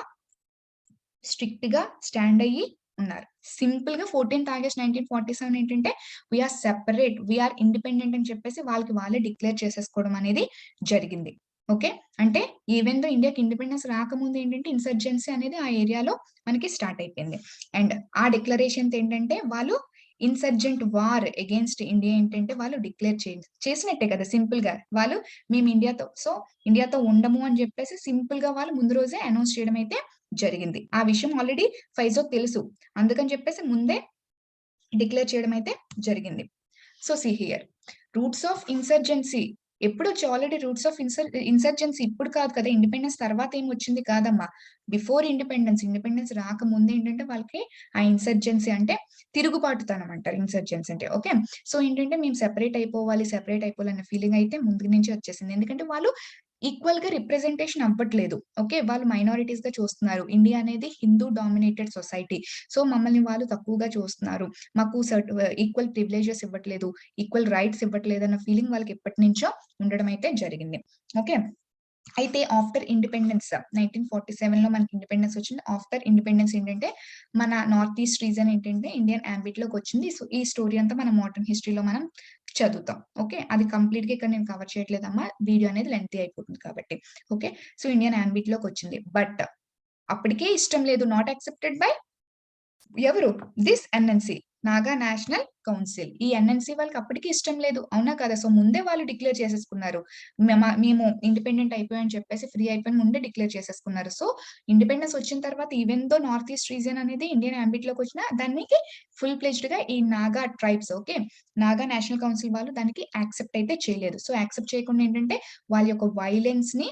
స్ట్రిక్ట్‌గా స్టాండ్ అయ్యి ఉన్నారు. సింపుల్‌గా 14థ్ ఆగస్ట్ 1947 ఏంటంటే we are separate. We are independent అని చెప్పేసి వాళ్ళకి వాళ్ళే డిక్లేర్ చేసేసుకోవడం అనేది జరిగింది. ఓకే. అంటే ఈవెన్ దో ఇండియాకి ఇండిపెండెన్స్ రాకముందు ఏంటంటే ఇన్సర్జెన్సీ అనేది ఆ ఏరియాలో మనకి స్టార్ట్ అయిపోయింది. అండ్ ఆ డిక్లరేషన్స్ ఏంటంటే వాళ్ళు ఇన్సర్జెంట్ వార్ అగైన్స్ట్ ఇండియా ఏంటంటే వాళ్ళు డిక్లేర్ చేసినట్టే కదా సింపుల్‌గా. వాళ్ళు మేము ఇండియాతో ఉండము అని చెప్పేసి సింపుల్‌గా వాళ్ళు ముందు రోజే అనౌన్స్ చేయడం అయితే జరిగింది. ఆ విషయం ఆల్రెడీ ఫైజోకి తెలుసు. అందుకని చెప్పేసి ముందే డిక్లేర్ చేయడం అయితే జరిగింది. So, see here roots of insurgency ఎప్పుడొచ్చాయి ఆల్రెడీ రూట్స్ ఆఫ్ ఇన్సర్జెన్సీ ఇప్పుడు కాదు కదా! ఇండిపెండెన్స్ తర్వాత ఏమి వచ్చింది కాదమ్మా. బిఫోర్ ఇండిపెండెన్స్ రాకముందు ఏంటంటే వాళ్ళకి ఆ ఇన్సర్జెన్సీ అంటే తిరుగుబాటుతనం అంటారు ఇన్సర్జెన్సీ అంటే. ఓకే. సో, ఏంటంటే మేము సెపరేట్ అయిపోవాలన్న ఫీలింగ్ అయితే ముందు నుంచే వచ్చేసింది. ఎందుకంటే వాళ్ళు ఈక్వల్‌గా రిప్రజెంటేషన్ అవ్వట్లేదు. ఓకే. వాళ్ళు మైనారిటీస్‌గా చూస్తున్నారు. ఇండియా అనేది హిందూ డామినేటెడ్ సొసైటీ. సో, మమ్మల్ని వాళ్ళు తక్కువగా చూస్తున్నారు. మాకు ఈక్వల్ ప్రివిలేజెస్ ఇవ్వట్లేదు. ఈక్వల్ రైట్స్ ఇవ్వట్లేదన్న ఫీలింగ్ వాళ్ళకి ఎప్పటినుంచో ఉండడం అయితే జరిగింది. ఓకే. అయితే ఆఫ్టర్ ఇండిపెండెన్స్ 1947లో మనకి ఇండిపెండెన్స్ వచ్చింది. ఆఫ్టర్ ఇండిపెండెన్స్ ఏంటంటే మన నార్త్ ఈస్ట్ రీజియన్ ఏంటంటే ఇండియన్ యాంబిట్‌లోకొచ్చింది. సో, ఈ స్టోరీ అంతా మనం మోడర్న్ హిస్టరీలో మనం చదువుతాం. ఓకే. అది కంప్లీట్‌గా ఇక్కడ నేను కవర్ చేయట్లేదమ్మా. వీడియో అనేది లెంగ్తీ అయిపోతుంది కాబట్టి. ఓకే. సో, ఇండియన్ యాంబిట్‌లోకొచ్చింది. బట్ అప్పటికే ఇష్టం లేదు. నాట్ యాక్సెప్టెడ్ బై ఎవరు? This NNC. Naga national council. ఈ ఎన్ఎన్‌సి వాళ్ళకి అప్పటికి ఇష్టం లేదు. అవునా కదా! సో, ముందే వాళ్ళు డిక్లేర్ చేసేసుకున్నారు. మేము ఇండిపెండెంట్ అయిపోయామని చెప్పేసి ఫ్రీ అయిపోయిన ముందే డిక్లేర్ చేసేసుకున్నారు. సో, ఇండిపెండెన్స్ వచ్చిన తర్వాత even though north east region అనేది ఇండియన్ యాంబిట్‌లోకి వచ్చినా దానికి ఫుల్ ప్లెడ్జ్డ్‌గా ఈ Naga tribes okay. Naga national council వాళ్ళు దానికి యాక్సెప్ట్ అయితే చేయలేదు. సో, యాక్సెప్ట్ చేయకుండా ఏంటంటే వాళ్ళ యొక్క వయలెన్స్‌ని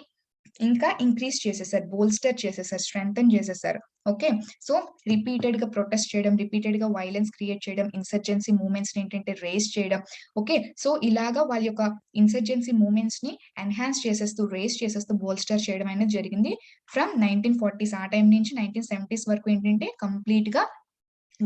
ఇంకా ఇంక్రీజ్ చేసేసారు, బోల్స్టర్ చేసేసారు, స్ట్రెంథన్ చేసేసారు. ఓకే, సో రిపీటెడ్ గా ప్రొటెస్ట్ చేయడం, రిపీటెడ్ గా వైలెన్స్ క్రియేట్ చేయడం, ఇన్సర్జెన్సీ మూవ్మెంట్స్ ఏంటంటే రేస్ చేయడం. ఓకే, సో ఇలాగా వాళ్ళ యొక్క ఇన్సర్జెన్సీ మూవ్మెంట్స్ ని ఎన్హాన్స్ చేసేస్తూ, రేస్ చేసేస్తూ బోల్స్టర్ చేయడం అనేది జరిగింది. ఫ్రమ్ 1940s ఆ టైం నుంచి 1970s వరకు ఏంటంటే కంప్లీట్ గా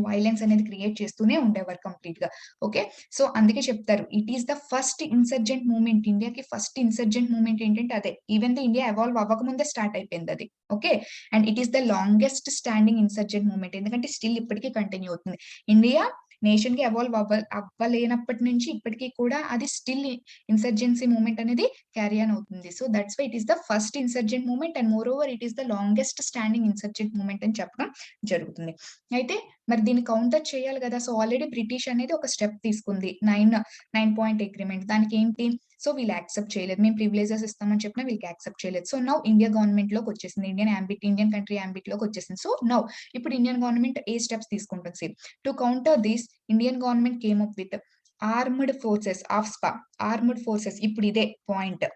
వైలెన్స్ అనేది క్రియేట్ చేస్తూనే ఉండేవారు కంప్లీట్ గా. ఓకే, సో అందుకే చెప్తారు it is the first insurgent movement. ఇండియాకి ఫస్ట్ ఇన్సర్జెంట్ మూవ్మెంట్ ఏంటంటే అదే. ఈవెన్ ద ఇండియా ఎవాల్వ్ అవ్వక ముందే స్టార్ట్ అయిపోయింది అది. Okay, and it is the longest standing insurgent movement, ఎందుకంటే స్టిల్ ఇప్పటికీ కంటిన్యూ అవుతుంది. ఇండియా నేషన్ కి ఎవాల్వ్ అవ్వలేనప్పటి నుంచి ఇప్పటికీ కూడా అది స్టిల్ ఇన్సర్జెన్సీ మూవ్మెంట్ అనేది క్యారీ ఆన్ అవుతుంది. So that's why it is the first insurgent movement and moreover it is the longest standing insurgent movement అని చెప్పడం జరుగుతుంది. అయితే మరి దీన్ని కౌంటర్ చేయాలి కదా. సో ఆల్రెడీ బ్రిటిష్ అనేది ఒక స్టెప్ తీసుకుంది, 9 పాయింట్ అగ్రిమెంట్. దానికి ఏంటి, సో వీళ్ళు యాక్సెప్ట్ చేయలేదు. మేము ప్రివిలేజెస్ ఇస్తామని చెప్పినా వీళ్ళకి యాక్సెప్ట్ చేయలేదు. సో నౌ ఇండియా గవర్నమెంట్ లోకి వచ్చేసింది, ఇండియన్ కంట్రీ అంబిట్ లోకి వచ్చేసింది. సో నౌ ఇప్పుడు ఇండియన్ గవర్నమెంట్ ఏ స్టెప్స్ తీసుకుంటుంది to counter this. Indian government came up with armed forces of spa. Armed forces, ఇప్పుడు ఇదే పాయింట్,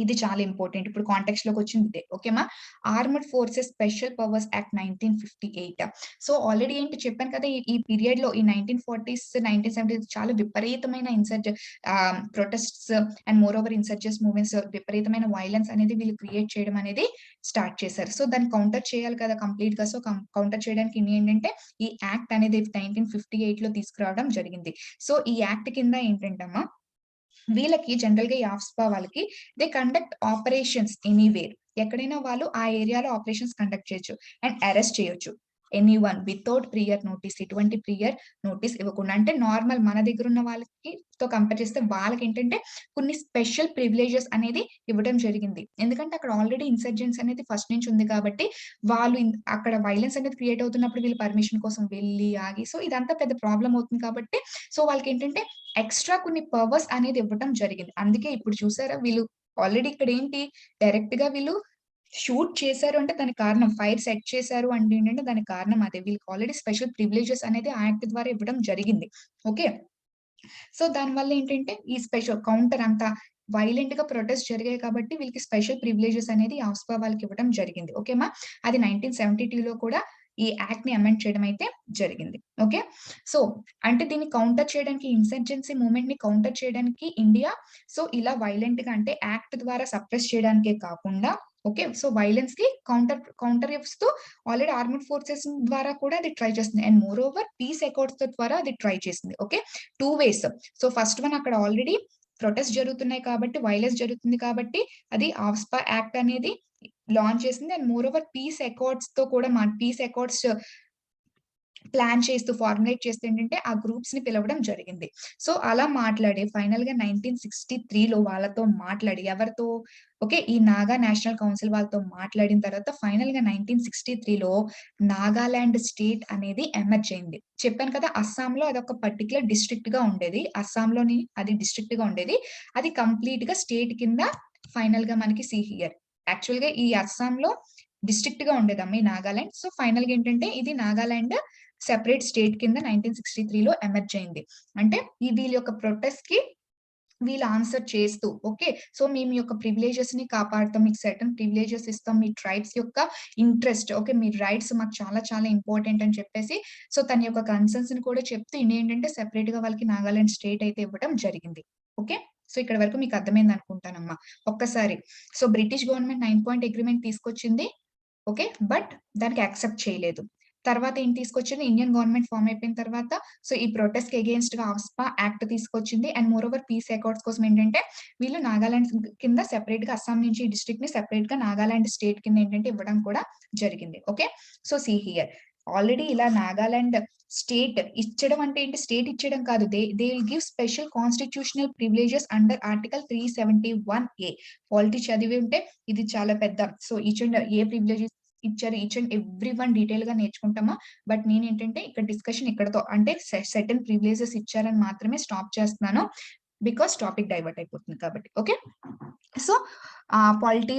ఇది చాలా ఇంపార్టెంట్. ఇప్పుడు కాంటెక్స్ట్ లోకి వచ్చింది ఇదే. ఓకేమా, armed forces special powers act 1958. So already ఏంటి చెప్పాను కదా, ఈ పీరియడ్ లో ఈ 1940s 1970s చాలా విపరీతమైన protests and moreover insurgents movements, విపరీతమైన వైలెన్స్ అనేది వీళ్ళు క్రియేట్ చేయడం అనేది స్టార్ట్ చేశారు. సో దాన్ని కౌంటర్ చేయాలి కదా కంప్లీట్ గా. సో కౌంటర్ చేయడానికి ఏంటంటే ఈ యాక్ట్ అనేది 1958 లో తీసుకురావడం జరిగింది. సో ఈ యాక్ట్ కింద ఏంటంటమ్మా, వీళ్ళకి జనరల్ గా ఈ ఆఫ్స్పా వాళ్ళకి దే కండక్ట్ ఆపరేషన్స్ ఎనీవేర్. ఎక్కడైనా వాళ్ళు ఆ ఏరియాలో ఆపరేషన్స్ కండక్ట్ చేయొచ్చు అండ్ అరెస్ట్ చేయొచ్చు ఎనీవన్ వితౌట్ ప్రియర్ నోటీస్. ఎటువంటి ప్రియర్ నోటీస్ ఇవ్వకుండా. అంటే నార్మల్ మన దగ్గర ఉన్న వాళ్ళకి తో కంపేర్ చేస్తే వాళ్ళకి ఏంటంటే కొన్ని స్పెషల్ ప్రివిలేజెస్ అనేది ఇవ్వడం జరిగింది. ఎందుకంటే అక్కడ ఆల్రెడీ ఇన్సర్జెన్స్ అనేది ఫస్ట్ నుంచి ఉంది కాబట్టి వాళ్ళు అక్కడ వైలెన్స్ అనేది క్రియేట్ అవుతున్నప్పుడు వీళ్ళు పర్మిషన్ కోసం వెళ్ళి ఆగి, సో ఇదంతా పెద్ద ప్రాబ్లం అవుతుంది కాబట్టి సో వాళ్ళకి ఏంటంటే ఎక్స్ట్రా కొన్ని పవర్స్ అనేది ఇవ్వడం జరిగింది. అందుకే ఇప్పుడు చూసారా వీళ్ళు ఆల్రెడీ ఇక్కడ ఏంటి, డైరెక్ట్ గా వీళ్ళు షూట్ చేశారు అంటే దానికి కారణం, ఫైర్ సెట్ చేశారు అంటే ఏంటంటే దానికి కారణం అదే. వీళ్ళకి ఆల్రెడీ స్పెషల్ ప్రివిలేజెస్ అనేది ఆ యాక్ట్ ద్వారా ఇవ్వడం జరిగింది. ఓకే, సో దానివల్ల ఏంటంటే ఈ స్పెషల్ కౌంటర్ అంతా వైలెంట్ గా ప్రొటెస్ట్ జరిగాయి కాబట్టి వీళ్ళకి స్పెషల్ ప్రివిలేజెస్ అనేది ఆఫ్స్పా వాళ్ళకి ఇవ్వడం జరిగింది. ఓకేమా, అది 1972 లో కూడా ఈ యాక్ట్ ని అమెండ్ చేయడం అయితే జరిగింది. ఓకే, సో అంటే దీన్ని కౌంటర్ చేయడానికి, ఇన్సర్జెన్సీ మూవ్మెంట్ ని కౌంటర్ చేయడానికి ఇండియా సో ఇలా వైలెంట్ గా అంటే యాక్ట్ ద్వారా సప్రెస్ చేయడానికే కాకుండా, ఓకే, సో వైలెన్స్ కి కౌంటర్ ఇస్తూ ఆల్రెడీ ఆర్మడ్ ఫోర్సెస్ ద్వారా కూడా అది ట్రై చేస్తుంది and moreover peace accords ద్వారా అది ట్రై చేసింది. Okay, 2 ways. So first one అక్కడ ఆల్రెడీ ప్రొటెస్ట్ జరుగుతున్నాయి కాబట్టి, వైలెన్స్ జరుగుతుంది కాబట్టి అది ఆఫ్స్పా యాక్ట్ అనేది లాంచ్ చేసింది and moreover peace accords తో కూడా పీస్ అకార్డ్స్ ప్లాన్ చేస్తూ ఫార్ములేట్ చేస్తూ ఏంటంటే ఆ గ్రూప్స్ ని పిలవడం జరిగింది. సో అలా మాట్లాడి ఫైనల్ గా 1963 లో వాళ్ళతో మాట్లాడి, ఎవరితో, ఓకే, ఈ నాగా నేషనల్ కౌన్సిల్ వాళ్ళతో మాట్లాడిన తర్వాత ఫైనల్ గా 1963 లో నాగాలాండ్ స్టేట్ అనేది ఎమర్జ్ అయింది. చెప్పాను కదా అస్సాంలో అదొక పర్టికులర్ డిస్ట్రిక్ట్ గా ఉండేది, అస్సాంలోని అది డిస్ట్రిక్ట్ గా ఉండేది, అది కంప్లీట్ గా స్టేట్ కింద ఫైనల్ గా మనకి సీ హియర్. యాక్చువల్ గా ఈ అస్సాంలో డిస్ట్రిక్ట్ గా ఉండేదమ్మా ఈ నాగాలాండ్. సో ఫైనల్ గా ఏంటంటే ఇది నాగాలాండ్ సెపరేట్ స్టేట్ కింద 1963 లో ఎమర్జ్ అయింది. అంటే ఈ వీళ్ళ యొక్క ప్రొటెస్ట్ కి వీళ్ళు ఆన్సర్ చేస్తూ, ఓకే, సో మేము యొక్క ప్రివిలేజెస్ ని కాపాడుతాం, మీకు సర్టన్ ప్రివిలేజెస్ ఇస్తాం, మీ ట్రైబ్స్ యొక్క ఇంట్రెస్ట్, ఓకే, మీ రైట్స్ మాకు చాలా చాలా ఇంపార్టెంట్ అని చెప్పేసి సో తన యొక్క కన్సర్న్స్ ని కూడా చెప్తూ ఇండియా ఏంటంటే సెపరేట్ గా వాళ్ళకి నాగాలాండ్ స్టేట్ అయితే ఇవ్వడం జరిగింది. ఓకే, సో ఇక్కడ వరకు మీకు అర్థమైంది అనుకుంటానమ్మా. ఒక్కసారి so British government 9 point agreement తీసుకొచ్చింది. ఓకే, బట్ దానికి యాక్సెప్ట్ చేయలేదు. తర్వాత ఏం తీసుకొచ్చింది, ఇండియన్ గవర్నమెంట్ ఫార్మ్ అయిపోయిన తర్వాత సో ఈ ప్రొటెస్ట్ కి అగేన్స్ట్ గా ఆఫ్స్పా యాక్ట్ తీసుకొచ్చింది and moreover peace accords కోసం ఏంటంటే వీళ్ళు నాగాలాండ్ కింద సెపరేట్ గా అస్సాం నుంచి ఈ డిస్ట్రిక్ట్ ని సెపరేట్ గా నాగాలాండ్ స్టేట్ కింద ఏంటంటే ఇవ్వడం కూడా జరిగింది. Okay, so see here already ఇలా నాగాలాండ్ స్టేట్ ఇచ్చడం అంటే ఏంటి, స్టేట్ ఇచ్చడం కాదు, they will give special constitutional privileges under article 371A. Polity చదివి ఉంటే ఇది చాలా పెద్ద, సో ఈచ్ అండ్ ఏ ప్రివిలేజెస్ ఇచ్చారు, each and every one detail గా నేర్చుకుంటామా. బట్ నేను ఏంటంటే ఇక్కడ డిస్కషన్ ఇక్కడతో అంటే సెటన్ ప్రివిలేజెస్ ఇచ్చారని మాత్రమే స్టాప్ చేస్తున్నాను, బికాస్ టాపిక్ డైవర్ట్ అయిపోతుంది కాబట్టి. ఓకే, సో పాలిటీ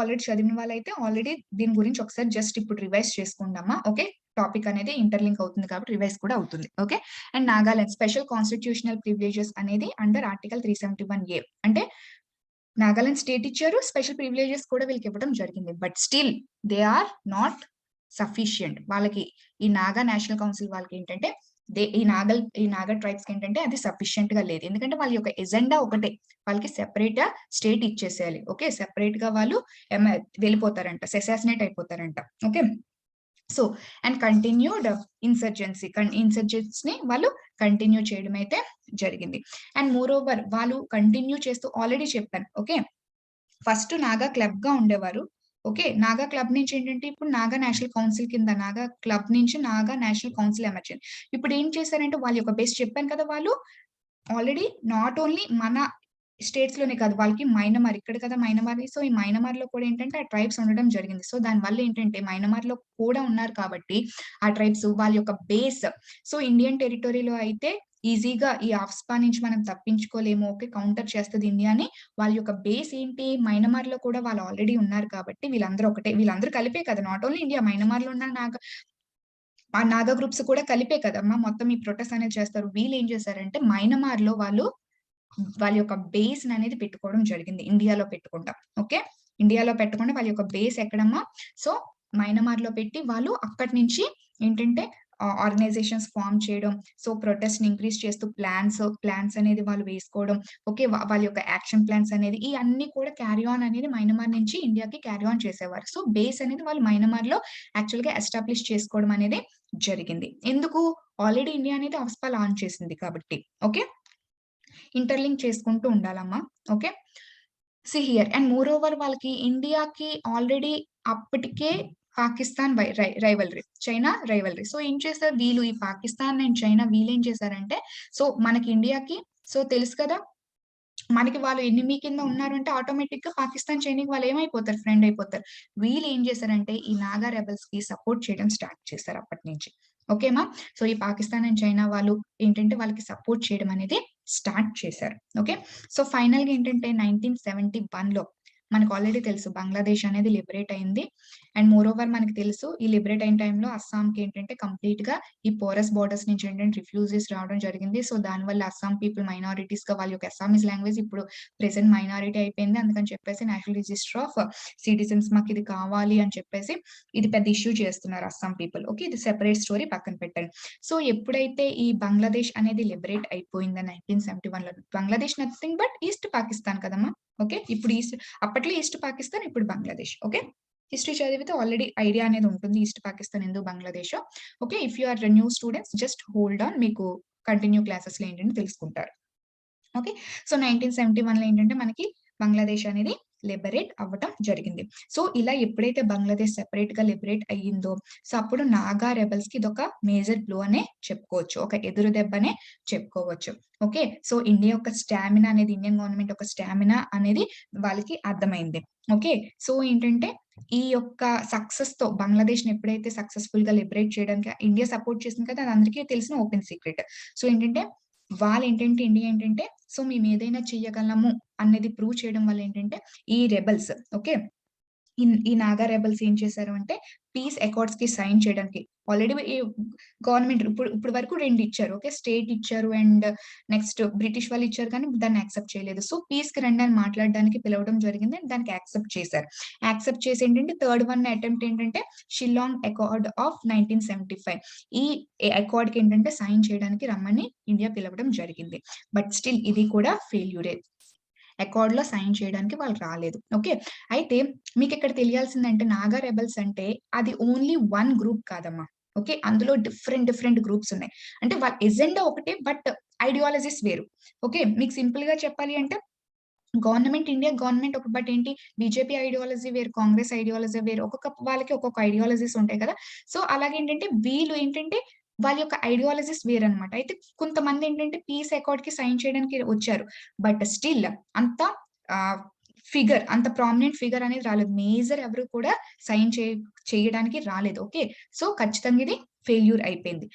ఆల్రెడీ చదివిన వాళ్ళైతే ఆల్రెడీ దీని గురించి ఒకసారి జస్ట్ ఇప్పుడు రివైజ్ చేసుకుందామా. ఓకే, టాపిక్ అనేది ఇంటర్లింక్ అవుతుంది కాబట్టి రివైజ్ కూడా అవుతుంది. Okay, and Nagaland special constitutional privileges అనేది అండర్ ఆర్టికల్ 371A అంటే నాగాలాండ్ స్టేట్ ఇచ్చారు, స్పెషల్ ప్రివిలేజెస్ కూడా వీళ్ళకి ఇవ్వడం జరిగింది. But still they are not sufficient. వాళ్ళకి ఈ నాగా నేషనల్ కౌన్సిల్ వాళ్ళకి ఏంటంటే ఈ నాగా ట్రైబ్స్ కి ఏంటంటే అది సఫిషియంట్ గా లేదు. ఎందుకంటే వాళ్ళ యొక్క ఎజెండా ఒకటే, వాళ్ళకి సెపరేట్ స్టేట్ ఇచ్చేసేయాలి. ఓకే, సెపరేట్ గా వాళ్ళు వెళ్ళిపోతారంట, సెసాసినేట్ అయిపోతారంట. Okay, so and continued insurgency ని వాళ్ళు కంటిన్యూ చేయడం అయితే జరిగింది. అండ్ మోర్ ఓవర్ వాళ్ళు కంటిన్యూ చేస్తూ ఆల్రెడీ చెప్పాను. ఓకే, ఫస్ట్ నాగా క్లబ్ గా ఉండేవారు. ఓకే, నాగా క్లబ్ నుంచి ఏంటంటే ఇప్పుడు నాగా నేషనల్ కౌన్సిల్ కింద, నాగా క్లబ్ నుంచి నాగా నేషనల్ కౌన్సిల్ ఎమర్జెంట్. ఇప్పుడు ఏం చేశారంటే వాళ్ళ యొక్క బేస్ చెప్పాను కదా, వాళ్ళు ఆల్రెడీ నాట్ ఓన్లీ మన స్టేట్స్ లోనే కాదు, వాళ్ళకి మైనమార్ ఇక్కడ కదా మైనమార్. సో ఈ మైనమార్ లో కూడా ఏంటంటే ఆ ట్రైబ్స్ ఉండడం జరిగింది. సో దాని వల్ల ఏంటంటే మైనమార్ లో కూడా ఉన్నారు కాబట్టి ఆ ట్రైబ్స్ వాళ్ళ యొక్క బేస్. సో ఇండియన్ టెరిటరీలో అయితే ఈజీగా ఈ ఆఫ్స్పా నుంచి మనం తప్పించుకోలేము. ఓకే, కౌంటర్ చేస్తుంది ఇండియా అని. వాళ్ళ యొక్క బేస్ ఏంటి, మైనమార్ లో కూడా వాళ్ళు ఆల్రెడీ ఉన్నారు కాబట్టి వీళ్ళందరూ ఒకటే, వీళ్ళందరూ కలిపే కదా, నాట్ ఓన్లీ ఇండియా, మైనమార్ లో ఉన్న ఆ నాగా గ్రూప్స్ కూడా కలిపే కదమ్మా మొత్తం ఈ ప్రొటెస్ట్ అనేది చేస్తారు. వీళ్ళు ఏం చేశారంటే మైనమార్ లో వాళ్ళు వాళ్ళ యొక్క బేస్ అనేది పెట్టుకోవడం జరిగింది, ఇండియాలో పెట్టుకుంటాం. ఓకే, ఇండియాలో పెట్టకుండా వాళ్ళ యొక్క బేస్ ఎక్కడమ్మా, సో మైనమార్ లో పెట్టి వాళ్ళు అక్కడి నుంచి ఏంటంటే ఆర్గనైజేషన్స్ ఫామ్ చేయడం, సో ప్రొటెస్ట్ ఇంక్రీజ్ చేస్తూ ప్లాన్స్ అనేది వాళ్ళు వేసుకోవడం. ఓకే, వాళ్ళ యొక్క యాక్షన్ ప్లాన్స్ అనేది ఈ అన్ని కూడా క్యారీ ఆన్ అనేది మైనమార్ నుంచి ఇండియాకి క్యారీ ఆన్ చేసేవారు. సో బేస్ అనేది వాళ్ళు మైనమార్ లో యాక్చువల్ గా ఎస్టాబ్లిష్ చేసుకోవడం అనేది జరిగింది. ఎందుకు, ఆల్రెడీ ఇండియా అనేది ఆఫ్స్పా లాంచ్ చేసింది కాబట్టి. ఓకే, ఇంటర్లింక్ చేసుకుంటూ ఉండాలమ్మా. Okay, see here and moreover వాళ్ళకి ఇండియాకి ఆల్రెడీ అప్పటికే Pakistan rivalry, China rivalry. So ఏం చేస్తారు వీళ్ళు, ఈ పాకిస్తాన్ అండ్ చైనా వీళ్ళు ఏం చేశారంటే, సో మనకి ఇండియాకి సో తెలుసు కదా, మనకి వాళ్ళు ఎనిమి కింద ఉన్నారంటే ఆటోమేటిక్ గా పాకిస్తాన్ చైనాకి వాళ్ళు ఏమైపోతారు, ఫ్రెండ్ అయిపోతారు. వీళ్ళు ఏం చేశారంటే ఈ నాగా రెబల్స్ కి సపోర్ట్ చేయడం స్టార్ట్ చేశారు అప్పటి నుంచి. ఓకేమా, సో ఈ పాకిస్తాన్ అండ్ చైనా వాళ్ళు ఏంటంటే వాళ్ళకి సపోర్ట్ చేయడం అనేది స్టార్ట్ చేశారు. ఓకే, సో ఫైనల్ గా ఏంటంటే 1971 లో మనకు ఆల్రెడీ తెలుసు బంగ్లాదేశ్ అనేది లిబరేట్ అయింది. అండ్ మోర్ ఓవర్ మనకి తెలుసు ఈ లిబరేట్ అయిన టైంలో అస్సాంకి ఏంటంటే కంప్లీట్ గా ఈ పోరస్ బోర్డర్స్ నుంచి ఏంటంటే రిఫ్యూజీస్ రావడం జరిగింది. సో దానివల్ల అస్సాం పీపుల్ మైనారిటీస్ గా వాళ్ళ యొక్క అస్సామీస్ లాంగ్వేజ్ ఇప్పుడు ప్రెసెంట్ మైనారిటీ అయిపోయింది. అందుకని చెప్పేసి నేషనల్ రిజిస్టర్ ఆఫ్ సిటిజన్స్ మాకు ఇది కావాలి అని చెప్పేసి ఇది పెద్ద ఇష్యూ చేస్తున్నారు అస్సాం పీపుల్. ఓకే, ఇది సెపరేట్ స్టోరీ, పక్కన పెట్టండి. సో ఎప్పుడైతే ఈ బంగ్లాదేశ్ అనేది లిబరేట్ అయిపోయిందో 1971 లో, Bangladesh nothing but East Pakistan కదమ్మా. ఓకే, ఇప్పుడు అప్పట్లో ఈస్ట్ పాకిస్తాన్, ఇప్పుడు బంగ్లాదేశ్. ఓకే, హిస్టరీ చదివితే ఆల్రెడీ ఐడియా అనేది ఉంటుంది ఈస్ట్ పాకిస్తాన్ ఎందుకు Bangladesh. Okay, if you are new students just hold on, మీకు కంటిన్యూ క్లాసెస్ లో ఏంటంటే తెలుసుకుంటారు. ఓకే, సో 1971 లో ఏంటంటే మనకి బంగ్లాదేశ్ అనేది లిబరేట్ అవ్వటం జరిగింది. సో ఇలా ఎప్పుడైతే బంగ్లాదేశ్ సెపరేట్ గా లిబరేట్ అయ్యిందో, సో అప్పుడు నాగా రెబల్స్ కి ఇదొక మేజర్ బ్లో అనే చెప్పుకోవచ్చు, ఒక ఎదురు దెబ్బనే చెప్పుకోవచ్చు. ఓకే, సో ఇండియా యొక్క స్టామినా అనేది, ఇండియన్ గవర్నమెంట్ యొక్క స్టామినా అనేది వాళ్ళకి అర్థమైంది. ఓకే, సో ఏంటంటే ఈ యొక్క సక్సెస్ తో బంగ్లాదేశ్ ని ఎప్పుడైతే సక్సెస్ఫుల్ గా లిబరేట్ చేయడానికి ఇండియా సపోర్ట్ చేసింది కదా, అది అందరికీ తెలిసిన ఓపెన్ సీక్రెట్. సో ఏంటంటే వాళ్ళు ఏంటంటే ఇండియా ఏంటంటే సో మేము ఏదైనా చెయ్యగలము అనేది ప్రూవ్ చేయడం వల్ల ఏంటంటే ఈ రెబల్స్, ఓకే, ఈ నాగా రెబల్స్ ఏం చేశారు అంటే పీస్ అకార్డ్స్ కి సైన్ చేయడానికి ఆల్రెడీ ఈ గవర్నమెంట్ ఇప్పుడు వరకు 2 ఇచ్చారు. ఓకే, స్టేట్ ఇచ్చారు అండ్ నెక్స్ట్ బ్రిటిష్ వాళ్ళు ఇచ్చారు, కానీ దాన్ని యాక్సెప్ట్ చేయలేదు. సో పీస్ కి రండి అని మాట్లాడడానికి పిలవడం జరిగింది అండ్ దానికి యాక్సెప్ట్ చేశారు. యాక్సెప్ట్ చేసి ఏంటంటే థర్డ్ వన్ అటెంప్ట్ ఏంటంటే షిల్లాంగ్ అకార్డ్ ఆఫ్ 1975. ఈ అకార్డ్ కి ఏంటంటే సైన్ చేయడానికి రమ్మని ఇండియా పిలవడం జరిగింది. బట్ స్టిల్ ఇది కూడా ఫెయిల్యూరే, అకార్డ్ లో సైన్ చేయడానికి వాళ్ళు రాలేదు. ఓకే, అయితే మీకు ఇక్కడ తెలియాల్సిందంటే నాగా రెబల్స్ అంటే అది ఓన్లీ వన్ గ్రూప్ కాదమ్మా. ఓకే, అందులో డిఫరెంట్ గ్రూప్స్ ఉన్నాయి. అంటే వాళ్ళ ఎజెండా ఒకటే బట్ ఐడియాలజీస్ వేరు. ఓకే, మీకు సింపుల్ గా చెప్పాలి అంటే ఇండియా గవర్నమెంట్ ఒక, బట్ ఏంటి బీజేపీ ఐడియాలజీ వేరు, కాంగ్రెస్ ఐడియాలజీ వేరు, ఒక్కొక్క వాళ్ళకి ఒక్కొక్క ఐడియాలజీస్ ఉంటాయి కదా. సో అలాగే ఏంటంటే వీళ్ళు ఏంటంటే వాళ్ళ యొక్క ఐడియాలజీస్ వేరనమాట. అయితే కొంతమంది ఏంటంటే పీస్ అకార్డ్ కి సైన్ చేయడానికి వచ్చారు, బట్ స్టిల్ అంత అంత ప్రామినెంట్ ఫిగర్ అనేది రాలేదు. మేజర్ ఎవరు కూడా సైన్ చేయడానికి రాలేదు. ఓకే, సో ఖచ్చితంగా ఇది ఫెయిల్యూర్ అయిపోయింది.